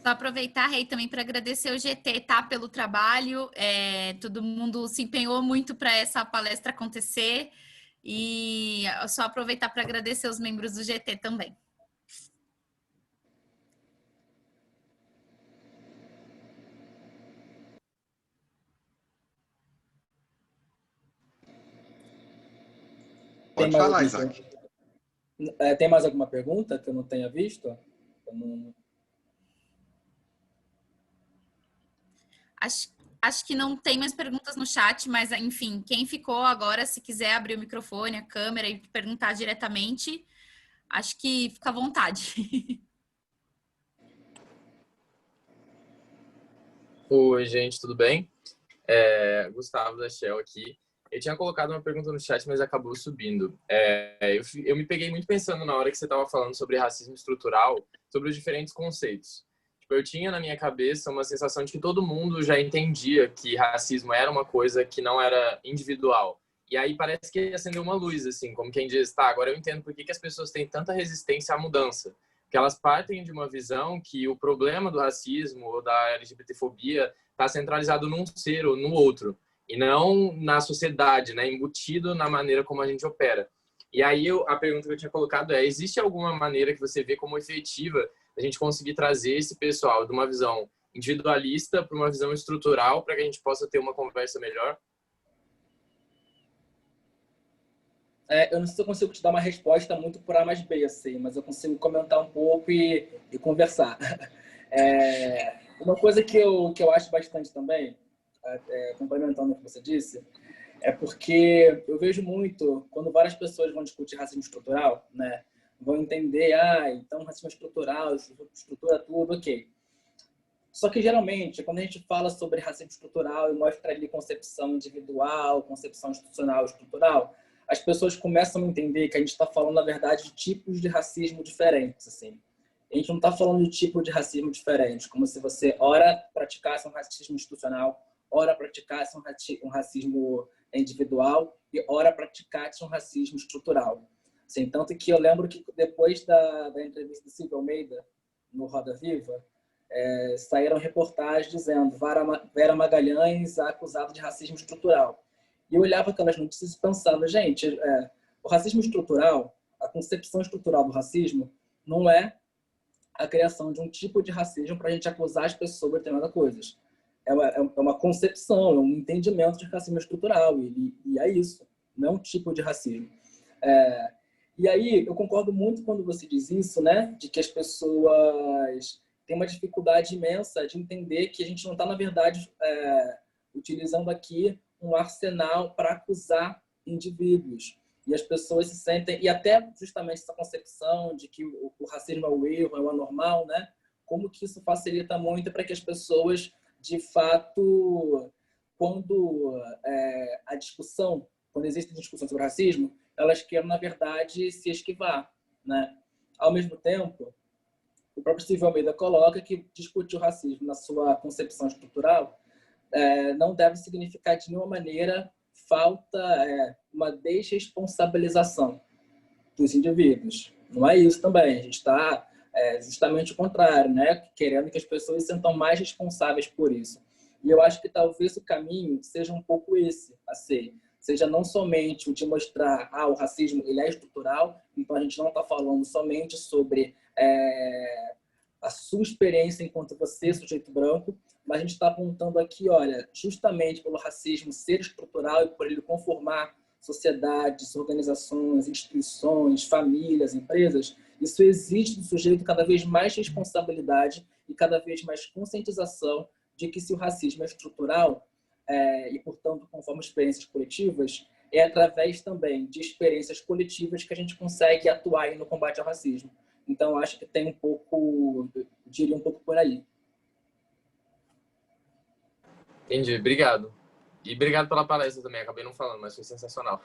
Só aproveitar, Rei, também para agradecer o GT, tá, pelo trabalho. Todo mundo se empenhou muito para essa palestra acontecer. E só aproveitar para agradecer os membros do GT também. Pode falar, Isaac. Tem mais alguma pergunta que eu não tenha visto? Acho que não tem mais perguntas no chat, mas, enfim, quem ficou agora, se quiser abrir o microfone, a câmera e perguntar diretamente, acho que fica à vontade. Oi, gente, tudo bem? Gustavo da Shell aqui. Eu tinha colocado uma pergunta no chat, mas acabou subindo. Eu me peguei muito pensando na hora que você estava falando sobre racismo estrutural, sobre os diferentes conceitos. Tipo, eu tinha na minha cabeça uma sensação de que todo mundo já entendia que racismo era uma coisa que não era individual. E aí parece que acendeu uma luz, assim, como quem diz, tá, agora eu entendo por que as pessoas têm tanta resistência à mudança. Porque elas partem de uma visão que o problema do racismo ou da LGBTfobia está centralizado num ser ou no outro, e não na sociedade, né, embutido na maneira como a gente opera. E aí a pergunta que eu tinha colocado existe alguma maneira que você vê como efetiva a gente conseguir trazer esse pessoal de uma visão individualista para uma visão estrutural para que a gente possa ter uma conversa melhor? Eu não sei se eu consigo te dar uma resposta muito por A mais B, assim, mas eu consigo comentar um pouco e conversar. Uma coisa que eu acho bastante também, complementando o que você disse, é porque eu vejo muito, quando várias pessoas vão discutir racismo estrutural, né, vão entender, então racismo estrutural, estrutura tudo, ok. Só que, geralmente, quando a gente fala sobre racismo estrutural e mostra ali concepção individual, concepção institucional e estrutural, as pessoas começam a entender que a gente está falando, na verdade, de tipos de racismo diferentes, assim. A gente não está falando de tipo de racismo diferente, como se você, ora, praticasse um racismo institucional, ora praticasse um racismo individual e ora praticasse um racismo estrutural. Assim, tanto que eu lembro que depois da entrevista do Silvio Almeida no Roda Viva, saíram reportagens dizendo Vera Magalhães acusada de racismo estrutural. E eu olhava aquelas notícias e pensava, gente, o racismo estrutural, a concepção estrutural do racismo, não é a criação de um tipo de racismo para a gente acusar as pessoas de determinadas coisas. É uma concepção, é um entendimento de racismo estrutural, e é isso, não é um tipo de racismo. E aí, eu concordo muito quando você diz isso, né, de que as pessoas têm uma dificuldade imensa de entender que a gente não está, na verdade, utilizando aqui um arsenal para acusar indivíduos. E as pessoas se sentem, e até justamente essa concepção de que o racismo é o erro, é o anormal, né? Como que isso facilita muito para que as pessoas, de fato, quando existe discussão sobre racismo, elas querem, na verdade, se esquivar, né? Ao mesmo tempo, o próprio Silvio Almeida coloca que discutir o racismo na sua concepção estrutural não deve significar de nenhuma maneira uma desresponsabilização dos indivíduos. Não é isso também. A gente está justamente o contrário, né? Querendo que as pessoas se sintam mais responsáveis por isso. E eu acho que talvez o caminho seja um pouco esse, seja não somente o de mostrar o racismo ele é estrutural, então a gente não está falando somente sobre a sua experiência enquanto você, sujeito branco, mas a gente está apontando aqui, olha, justamente pelo racismo ser estrutural e por ele conformar sociedades, organizações, instituições, famílias, empresas, isso exige do sujeito cada vez mais responsabilidade e cada vez mais conscientização de que se o racismo é estrutural e, portanto, conforme experiências coletivas, é através também de experiências coletivas que a gente consegue atuar no combate ao racismo. Então, acho que tem eu diria um pouco por aí. Entendi, obrigado. E obrigado pela palestra também, acabei não falando, mas foi sensacional.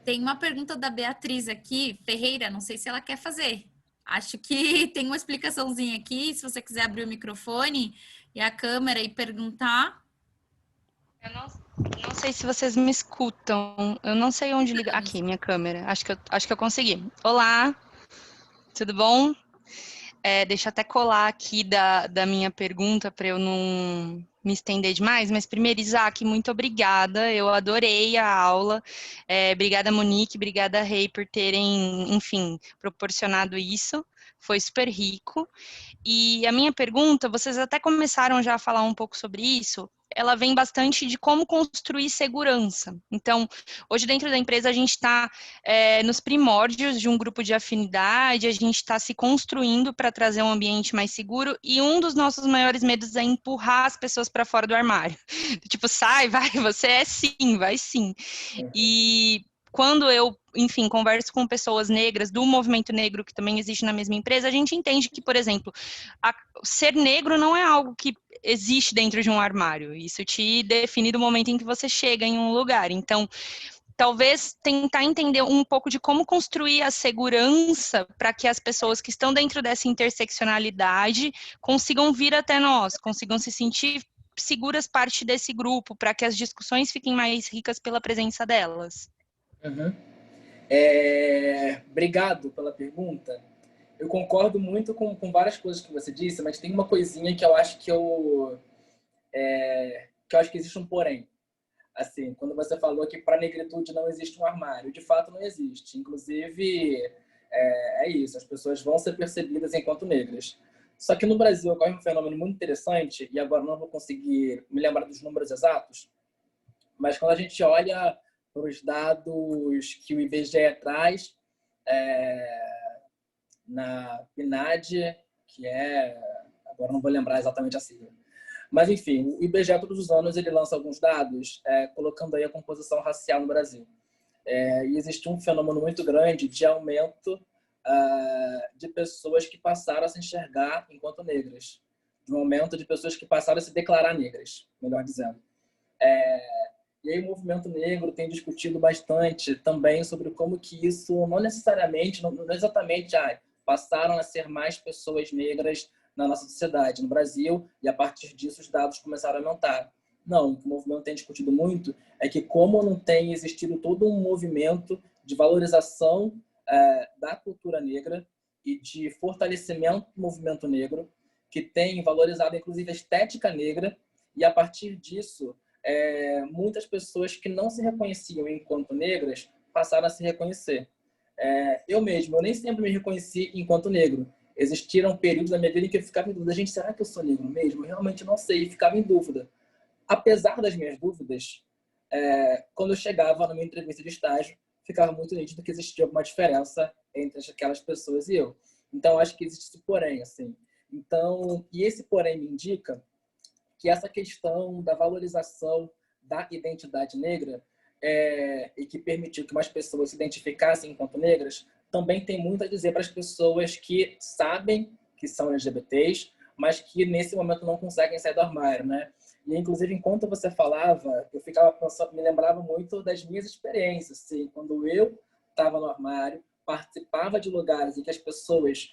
Tem uma pergunta da Beatriz aqui, Ferreira, não sei se ela quer fazer. Acho que tem uma explicaçãozinha aqui, se você quiser abrir o microfone e a câmera e perguntar. Eu não sei se vocês me escutam. Eu não sei onde ligar. Aqui, minha câmera. Acho que eu consegui. Olá, tudo bom? Deixa eu até colar aqui da minha pergunta para eu não me estender demais, mas primeiro, Isaac, muito obrigada, eu adorei a aula, obrigada, Monique, obrigada, Rei, por terem, enfim, proporcionado isso, foi super rico. E a minha pergunta, vocês até começaram já a falar um pouco sobre isso, ela vem bastante de como construir segurança. Então, hoje dentro da empresa a gente está nos primórdios de um grupo de afinidade, a gente está se construindo para trazer um ambiente mais seguro e um dos nossos maiores medos é empurrar as pessoas para fora do armário. Tipo, sai, vai, você é sim, vai sim. E quando eu, enfim, converso com pessoas negras do movimento negro que também existe na mesma empresa, a gente entende que, por exemplo, ser negro não é algo que existe dentro de um armário. Isso te define do momento em que você chega em um lugar. Então, talvez tentar entender um pouco de como construir a segurança para que as pessoas que estão dentro dessa interseccionalidade consigam vir até nós, consigam se sentir seguras parte desse grupo, para que as discussões fiquem mais ricas pela presença delas. Uhum. Obrigado pela pergunta. Eu concordo muito com várias coisas que você disse, mas tem uma coisinha que eu acho que acho que existe um porém. Assim, quando você falou que para a negritude não existe um armário, de fato não existe. Inclusive, é isso, as pessoas vão ser percebidas enquanto negras. Só que no Brasil ocorre um fenômeno muito interessante, e agora não vou conseguir me lembrar dos números exatos, mas quando a gente olha para os dados que o IBGE traz, na PNAD, que agora não vou lembrar exatamente a sigla. Mas, enfim, o IBGE todos os anos ele lança alguns dados colocando aí a composição racial no Brasil. E existe um fenômeno muito grande de aumento de pessoas que passaram a se enxergar enquanto negras. De um aumento de pessoas que passaram a se declarar negras, melhor dizendo. E aí o movimento negro tem discutido bastante também sobre como que isso não necessariamente, não exatamente passaram a ser mais pessoas negras na nossa sociedade, no Brasil, e a partir disso os dados começaram a aumentar. Não, o que o movimento tem discutido muito é que como não tem existido todo um movimento de valorização da cultura negra e de fortalecimento do movimento negro, que tem valorizado inclusive a estética negra, e a partir disso muitas pessoas que não se reconheciam enquanto negras passaram a se reconhecer. Eu nem sempre me reconheci enquanto negro. Existiram períodos da minha vida em que eu ficava em dúvida, gente, será que eu sou negro mesmo? Eu realmente não sei, e ficava em dúvida. Apesar das minhas dúvidas, quando eu chegava na minha entrevista de estágio, ficava muito nítido que existia alguma diferença entre aquelas pessoas e eu. Então, acho que existe esse porém, assim. Então, e esse porém me indica que essa questão da valorização da identidade negra e que permitiu que mais pessoas se identificassem enquanto negras, também tem muito a dizer para as pessoas que sabem que são LGBTs, mas que nesse momento não conseguem sair do armário, né? E, inclusive, enquanto você falava, eu ficava pensando, me lembrava muito das minhas experiências, assim, quando eu estava no armário, participava de lugares em que as pessoas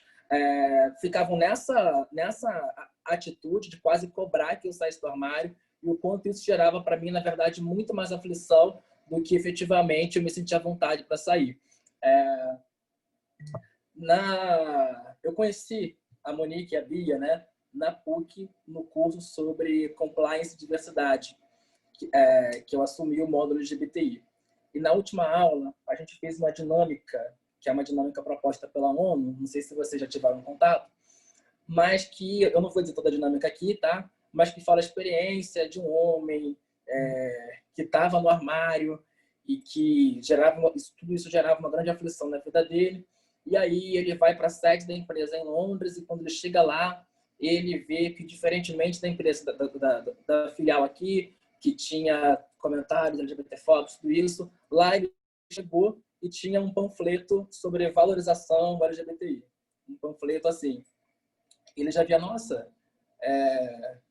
ficavam nessa atitude de quase cobrar que eu saísse do armário, e o quanto isso gerava para mim, na verdade, muito mais aflição do que efetivamente eu me sentia à vontade para sair. Eu conheci a Monique e a Bia, né, na PUC, no curso sobre Compliance e Diversidade, que eu assumi o módulo LGBTI. E na última aula, a gente fez uma dinâmica, que é uma dinâmica proposta pela ONU, não sei se vocês já tiveram contato, mas que, eu não vou dizer toda a dinâmica aqui, tá? Mas que fala a experiência de um homem que estava no armário e que tudo isso gerava uma grande aflição na vida dele. E aí ele vai para a sede da empresa em Londres e quando ele chega lá, ele vê que, diferentemente da empresa, da filial aqui, que tinha comentários LGBTfóbicos, tudo isso, lá ele chegou e tinha um panfleto sobre valorização do LGBTI. Um panfleto assim. Ele já via, nossa,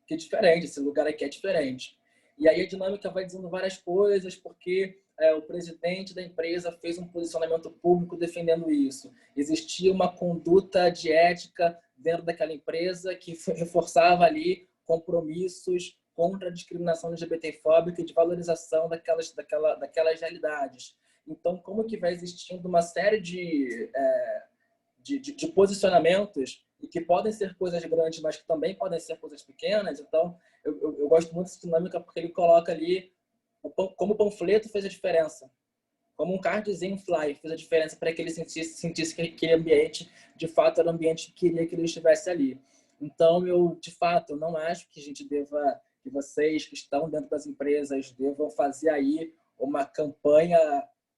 que diferente, esse lugar aqui é diferente. E aí a dinâmica vai dizendo várias coisas, porque o presidente da empresa fez um posicionamento público defendendo isso. Existia uma conduta de ética dentro daquela empresa que reforçava ali compromissos contra a discriminação LGBTfóbica e de valorização daquelas realidades. Então, como que vai existindo uma série de posicionamentos e que podem ser coisas grandes, mas que também podem ser coisas pequenas. Então, eu gosto muito dessa dinâmica porque ele coloca ali como o panfleto fez a diferença, como um cardzinho fly fez a diferença para que ele sentisse que aquele ambiente, de fato, era o ambiente que queria que ele estivesse ali. Então, de fato, eu não acho que a gente que vocês que estão dentro das empresas devam fazer aí uma campanha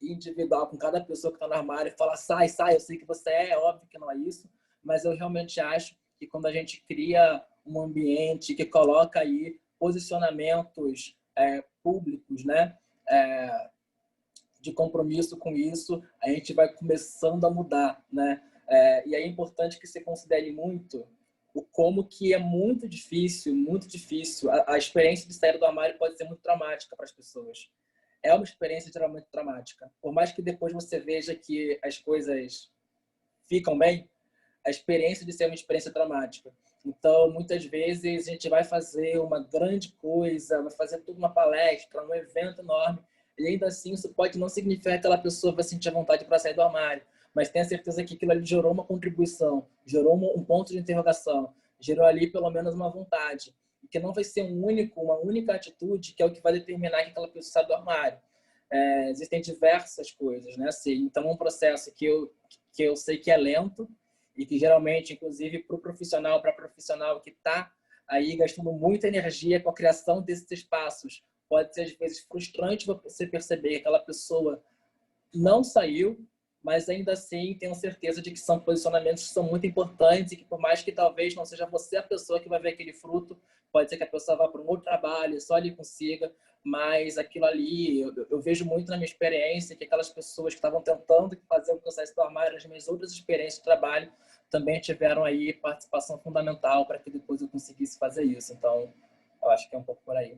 individual com cada pessoa que está no armário e falar, sai, eu sei que você é óbvio que não é isso, mas eu realmente acho que quando a gente cria um ambiente que coloca aí posicionamentos públicos, né, de compromisso com isso, a gente vai começando a mudar, né? E aí é importante que você considere muito o como que é muito difícil. A experiência de sair do armário pode ser muito traumática para as pessoas. É uma experiência geralmente traumática. Por mais que depois você veja que as coisas ficam bem, a experiência de ser uma experiência traumática. Então, muitas vezes, a gente vai fazer uma grande coisa, vai fazer toda uma palestra, um evento enorme, e ainda assim isso pode não significar que aquela pessoa vai sentir a vontade para sair do armário, mas tenha certeza que aquilo ali gerou uma contribuição, gerou um ponto de interrogação, gerou ali pelo menos uma vontade, e que não vai ser uma única atitude que é o que vai determinar que aquela pessoa sai do armário. Existem diversas coisas, né? Assim, então, um processo que eu sei que é lento, e que geralmente, inclusive, para a profissional que está aí gastando muita energia com a criação desses espaços, pode ser, às vezes, frustrante você perceber que aquela pessoa não saiu, mas ainda assim tenho certeza de que são posicionamentos que são muito importantes e que, por mais que talvez não seja você a pessoa que vai ver aquele fruto, pode ser que a pessoa vá para um outro trabalho, só ali consiga, mas aquilo ali, eu vejo muito na minha experiência que aquelas pessoas que estavam tentando fazer o processo do armário, as minhas outras experiências de trabalho, também tiveram aí participação fundamental para que depois eu conseguisse fazer isso. Então, eu acho que é um pouco por aí.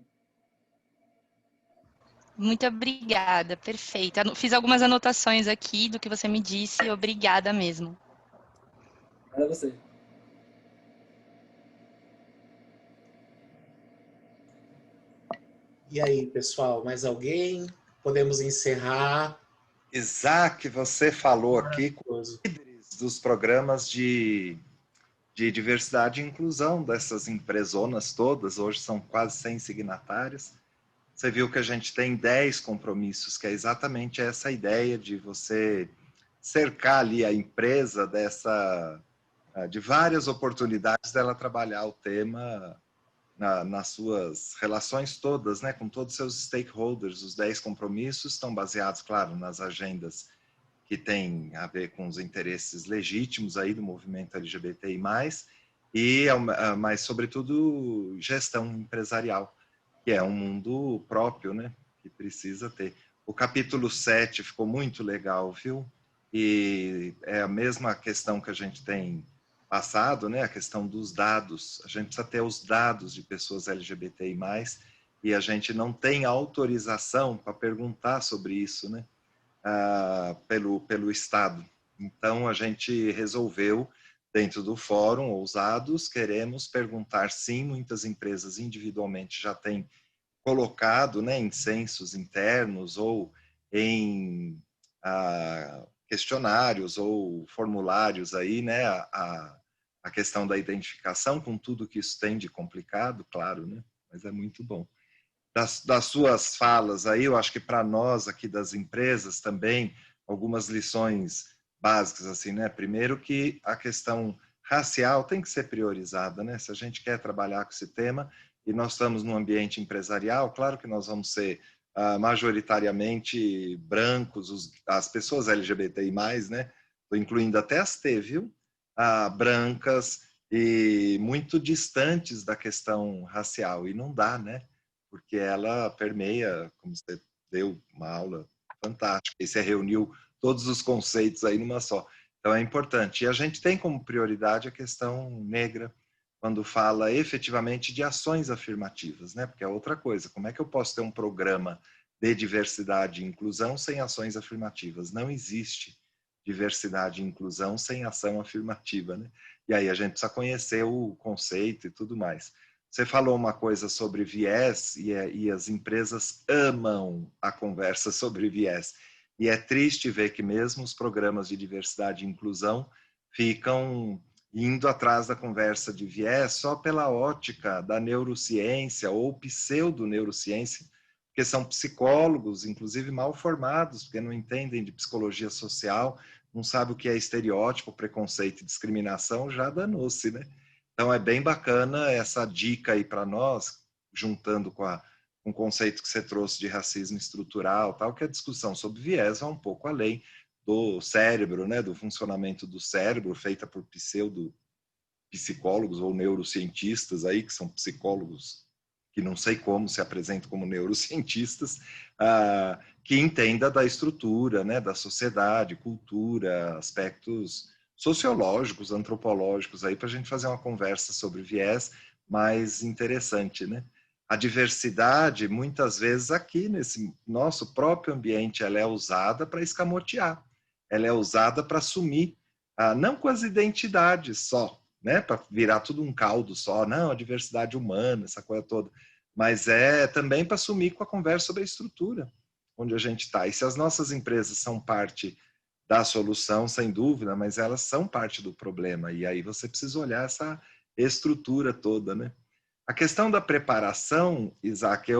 Muito obrigada, perfeito. Fiz algumas anotações aqui do que você me disse, obrigada mesmo. Para você. E aí, pessoal, mais alguém? Podemos encerrar. Isaac, você falou aqui com os líderes dos programas de diversidade e inclusão dessas empresonas todas, hoje são quase 100 signatárias. Você viu que a gente tem 10 compromissos, que é exatamente essa ideia de você cercar ali a empresa de várias oportunidades dela trabalhar o tema nas suas relações todas, né, com todos os seus stakeholders. Os 10 compromissos estão baseados, claro, nas agendas que têm a ver com os interesses legítimos aí do movimento LGBTI+, mas, sobretudo, gestão empresarial, que é um mundo próprio, né, que precisa ter. O capítulo 7 ficou muito legal, viu? E é a mesma questão que a gente tem passado, né, a questão dos dados. A gente precisa ter os dados de pessoas LGBTI+, e a gente não tem autorização para perguntar sobre isso, né, pelo Estado. Então, a gente resolveu, dentro do fórum Ousados, queremos perguntar sim, muitas empresas individualmente já têm colocado, né, em censos internos ou em questionários ou formulários aí, né, a questão da identificação, com tudo que isso tem de complicado, claro, né, mas é muito bom. Das suas falas aí, eu acho que para nós aqui das empresas também, algumas lições básicas, assim, né, primeiro que a questão racial tem que ser priorizada, né, se a gente quer trabalhar com esse tema, e nós estamos num ambiente empresarial, claro que nós vamos ser majoritariamente brancos, as pessoas LGBTI+, né? Estou incluindo até as T, viu? Brancas e muito distantes da questão racial. E não dá, né? Porque ela permeia, como você deu uma aula fantástica, e você reuniu todos os conceitos aí numa só. Então é importante. E a gente tem como prioridade a questão negra, quando fala efetivamente de ações afirmativas, né? Porque é outra coisa. Como é que eu posso ter um programa de diversidade e inclusão sem ações afirmativas? Não existe diversidade e inclusão sem ação afirmativa, né? E aí a gente precisa conhecer o conceito e tudo mais. Você falou uma coisa sobre viés e as empresas amam a conversa sobre viés. E é triste ver que mesmo os programas de diversidade e inclusão ficam indo atrás da conversa de viés só pela ótica da neurociência ou pseudo-neurociência, porque são psicólogos, inclusive mal formados, porque não entendem de psicologia social, não sabem o que é estereótipo, preconceito e discriminação, já danou-se, né? Então é bem bacana essa dica aí para nós, juntando com o conceito que você trouxe de racismo estrutural, tal, que a discussão sobre viés vai um pouco além do cérebro, né, do funcionamento do cérebro, feita por psicólogos ou neurocientistas aí, que são psicólogos que não sei como se apresentam como neurocientistas, que entenda da estrutura, né, da sociedade, cultura, aspectos sociológicos, antropológicos, aí para a gente fazer uma conversa sobre viés mais interessante, né? A diversidade, muitas vezes aqui nesse nosso próprio ambiente, ela é usada para escamotear. Ela é usada para assumir, não com as identidades só, né, para virar tudo um caldo só, não, a diversidade humana, essa coisa toda, mas é também para assumir com a conversa sobre a estrutura onde a gente está. E se as nossas empresas são parte da solução, sem dúvida, mas elas são parte do problema, e aí você precisa olhar essa estrutura toda, né? A questão da preparação, Isaac,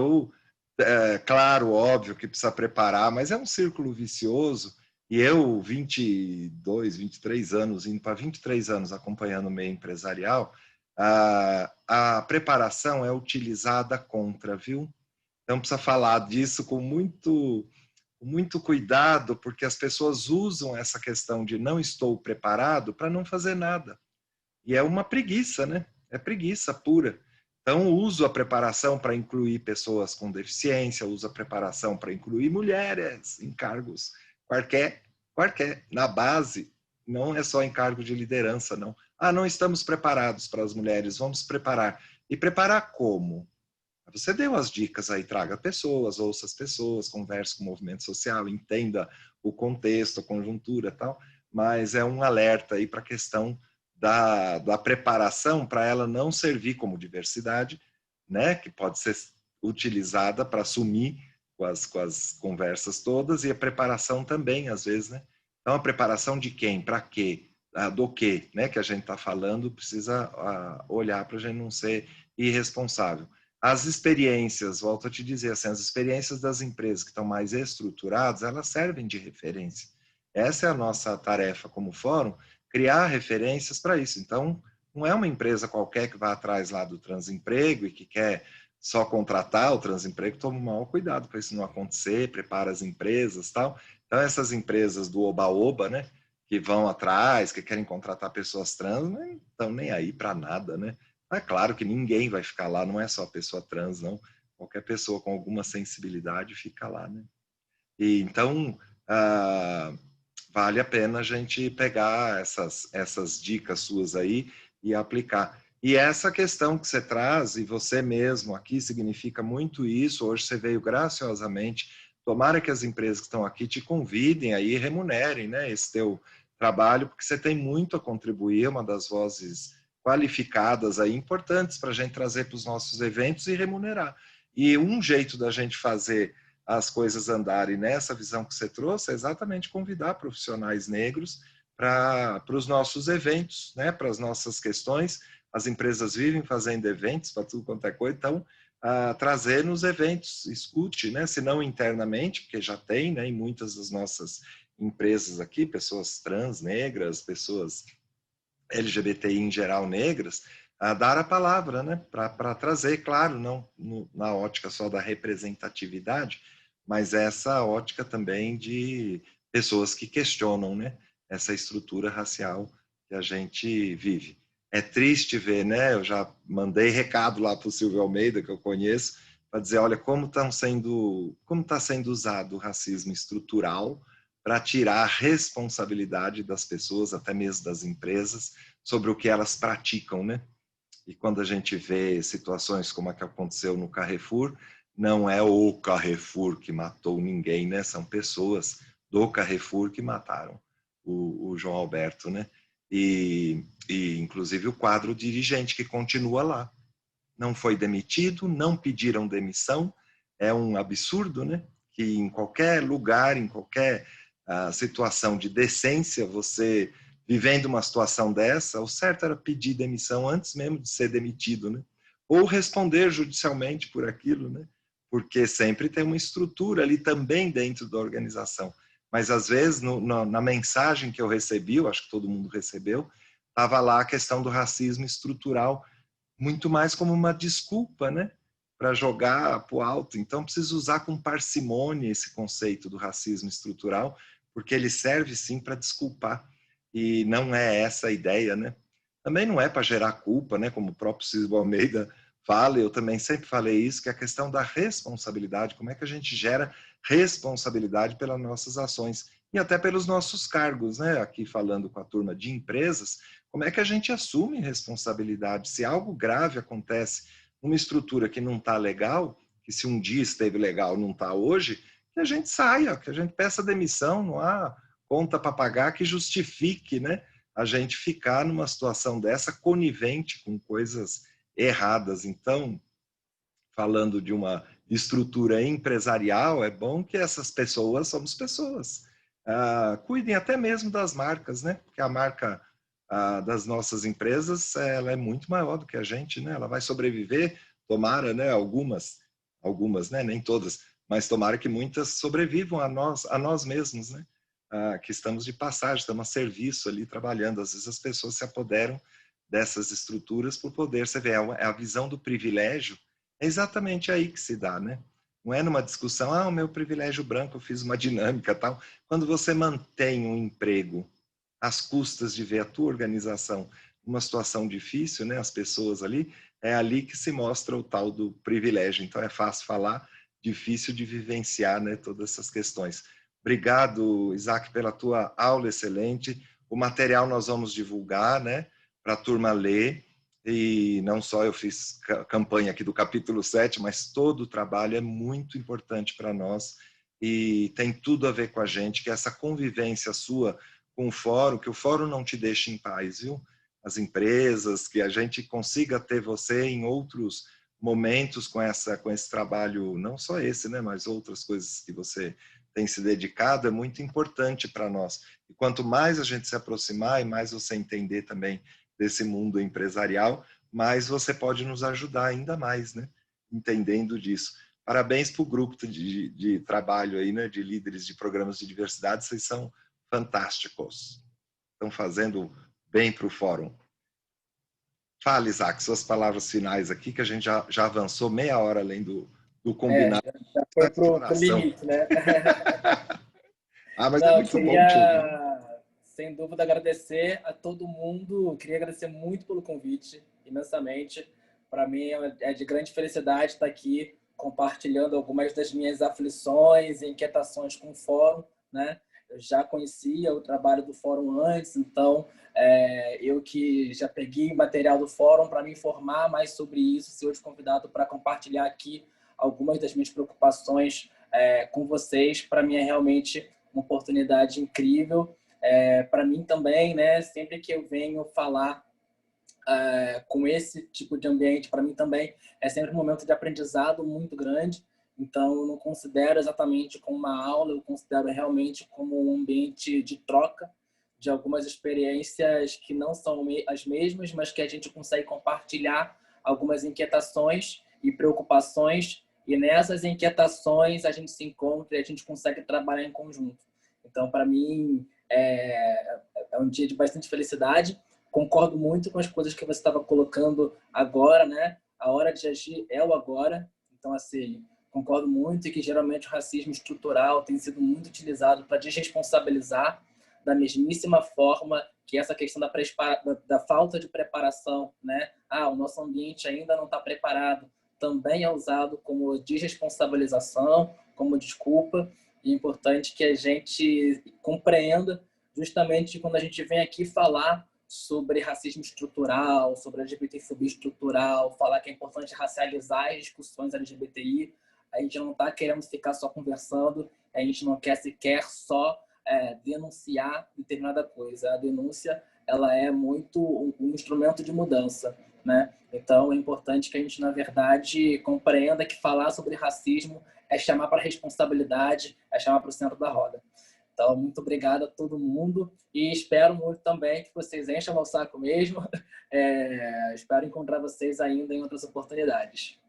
claro, óbvio que precisa preparar, mas é um círculo vicioso. E eu, 22, 23 anos, indo para 23 anos acompanhando o meio empresarial, a preparação é utilizada contra, viu? Então precisa falar disso com muito cuidado, porque as pessoas usam essa questão de não estou preparado para não fazer nada. E é uma preguiça, né? É preguiça pura. Então, uso a preparação para incluir pessoas com deficiência, uso a preparação para incluir mulheres em cargos qualquer. Na base, não é só em cargo de liderança, não. Não estamos preparados para as mulheres, vamos preparar. E preparar como? Você deu as dicas aí, traga pessoas, ouça as pessoas, converse com o movimento social, entenda o contexto, a conjuntura e tal, mas é um alerta aí para a questão da preparação para ela não servir como diversidade, né, que pode ser utilizada para assumir com as conversas todas, e a preparação também, às vezes, né? Então, a preparação de quem, para quê, do que, né, que a gente está falando, precisa olhar para a gente não ser irresponsável. As experiências, volto a te dizer, assim, as experiências das empresas que estão mais estruturadas, elas servem de referência. Essa é a nossa tarefa como fórum, criar referências para isso. Então, não é uma empresa qualquer que vai atrás lá do transemprego e que quer só contratar o transemprego, toma o maior cuidado para isso não acontecer, prepara as empresas e tal. Então, essas empresas do oba-oba, né, que vão atrás, que querem contratar pessoas trans, não estão nem aí para nada, né? É claro que ninguém vai ficar lá, não é só a pessoa trans, não. Qualquer pessoa com alguma sensibilidade fica lá, né? E, então, vale a pena a gente pegar essas dicas suas aí e aplicar. E essa questão que você traz, e você mesmo aqui significa muito isso, hoje você veio graciosamente, tomara que as empresas que estão aqui te convidem aí, remunerem, né, esse teu trabalho, porque você tem muito a contribuir, uma das vozes qualificadas aí, importantes para a gente trazer para os nossos eventos e remunerar. E um jeito da gente fazer as coisas andarem nessa visão que você trouxe é exatamente convidar profissionais negros para os nossos eventos, né, para as nossas questões. As empresas vivem fazendo eventos para tudo quanto é coisa, então trazer nos eventos, escute, né, se não internamente, porque já tem, né, em muitas das nossas empresas aqui, pessoas trans, negras, pessoas LGBTI em geral negras, a dar a palavra, né, para trazer, claro, não na ótica só da representatividade, mas essa ótica também de pessoas que questionam, né, essa estrutura racial que a gente vive. É triste ver, né, eu já mandei recado lá para o Silvio Almeida, que eu conheço, para dizer, olha, como está sendo usado o racismo estrutural para tirar a responsabilidade das pessoas, até mesmo das empresas, sobre o que elas praticam, né? E quando a gente vê situações como a que aconteceu no Carrefour, não é o Carrefour que matou ninguém, né? São pessoas do Carrefour que mataram o João Alberto, né? E inclusive o quadro dirigente que continua lá. Não foi demitido, não pediram demissão, é um absurdo, né? Que em qualquer lugar, em qualquer situação de decência, você vivendo uma situação dessa, o certo era pedir demissão antes mesmo de ser demitido, né? Ou responder judicialmente por aquilo, né? Porque sempre tem uma estrutura ali também dentro da organização. Mas às vezes na mensagem que eu recebi, eu acho que todo mundo recebeu, estava lá a questão do racismo estrutural, muito mais como uma desculpa, né? Para jogar para o alto. Então, preciso usar com parcimônia esse conceito do racismo estrutural, porque ele serve, sim, para desculpar. E não é essa a ideia, né? Também não é para gerar culpa, né? Como o próprio Silvio Almeida fala, eu também sempre falei isso, que é a questão da responsabilidade, como é que a gente gera responsabilidade pelas nossas ações e até pelos nossos cargos, né? Aqui falando com a turma de empresas, como é que a gente assume responsabilidade? Se algo grave acontece numa estrutura que não está legal, que se um dia esteve legal não está hoje, que a gente saia, que a gente peça demissão, não há conta para pagar que justifique, né, a gente ficar numa situação dessa conivente com coisas erradas. Então, falando de uma estrutura empresarial, é bom que essas pessoas, somos pessoas, cuidem até mesmo das marcas, né, porque a marca das nossas empresas, ela é muito maior do que a gente, né, ela vai sobreviver, tomara, né, algumas, né, nem todas, mas tomara que muitas sobrevivam a nós mesmos, né? Que estamos de passagem, estamos a serviço ali trabalhando. Às vezes as pessoas se apoderam dessas estruturas por poder. Você vê, é a visão do privilégio, é exatamente aí que se dá, né? Não é numa discussão, o meu privilégio branco, eu fiz uma dinâmica tal. Quando você mantém um emprego às custas de ver a tua organização numa situação difícil, né? As pessoas ali, é ali que se mostra o tal do privilégio. Então é fácil falar, difícil de vivenciar, né, todas essas questões. Obrigado, Isaac, pela tua aula excelente. O material nós vamos divulgar, né, para a turma ler. E não só eu fiz campanha aqui do capítulo 7, mas todo o trabalho é muito importante para nós e tem tudo a ver com a gente, que essa convivência sua com o fórum, que o fórum não te deixe em paz, viu? As empresas, que a gente consiga ter você em outros momentos com esse trabalho, não só esse, né, mas outras coisas que você tem se dedicado, é muito importante para nós. E quanto mais a gente se aproximar e mais você entender também desse mundo empresarial, mais você pode nos ajudar ainda mais, né, entendendo disso. Parabéns para o grupo de trabalho aí, né, de líderes de programas de diversidade, vocês são fantásticos. Estão fazendo bem para o fórum. Fala, Isaac, suas palavras finais aqui, que a gente já avançou meia hora além do combinado. Já foi pro limite, né? Mas Não, é muito bom te ouvir. Sem dúvida, agradecer a todo mundo. Queria agradecer muito pelo convite, imensamente. Para mim é de grande felicidade estar aqui compartilhando algumas das minhas aflições e inquietações com o fórum, né? Eu já conhecia o trabalho do fórum antes, então eu que já peguei material do fórum para me informar mais sobre isso, ser hoje convidado para compartilhar aqui algumas das minhas preocupações com vocês, para mim é realmente uma oportunidade incrível. Para mim também, né? Sempre que eu venho falar com esse tipo de ambiente, para mim também é sempre um momento de aprendizado muito grande. Então, eu não considero exatamente como uma aula, eu considero realmente como um ambiente de troca de algumas experiências que não são as mesmas, mas que a gente consegue compartilhar algumas inquietações e preocupações, e nessas inquietações a gente se encontra e a gente consegue trabalhar em conjunto. Então, para mim, é um dia de bastante felicidade. Concordo muito com as coisas que você estava colocando agora, né? A hora de agir é o agora. Então, assim, concordo muito, e que geralmente o racismo estrutural tem sido muito utilizado para desresponsabilizar, da mesmíssima forma que essa questão da falta de preparação, né? O nosso ambiente ainda não está preparado, também é usado como desresponsabilização, como desculpa. E é importante que a gente compreenda, justamente quando a gente vem aqui falar sobre racismo estrutural, sobre LGBTfobia estrutural, falar que é importante racializar as discussões LGBTI, a gente não está querendo ficar só conversando, a gente não quer sequer só denunciar determinada coisa. A denúncia, ela é muito um instrumento de mudança, né? Então, é importante que a gente, na verdade, compreenda que falar sobre racismo é chamar para a responsabilidade, é chamar para o centro da roda. Então, muito obrigado a todo mundo e espero muito também que vocês encham o saco mesmo. Espero encontrar vocês ainda em outras oportunidades.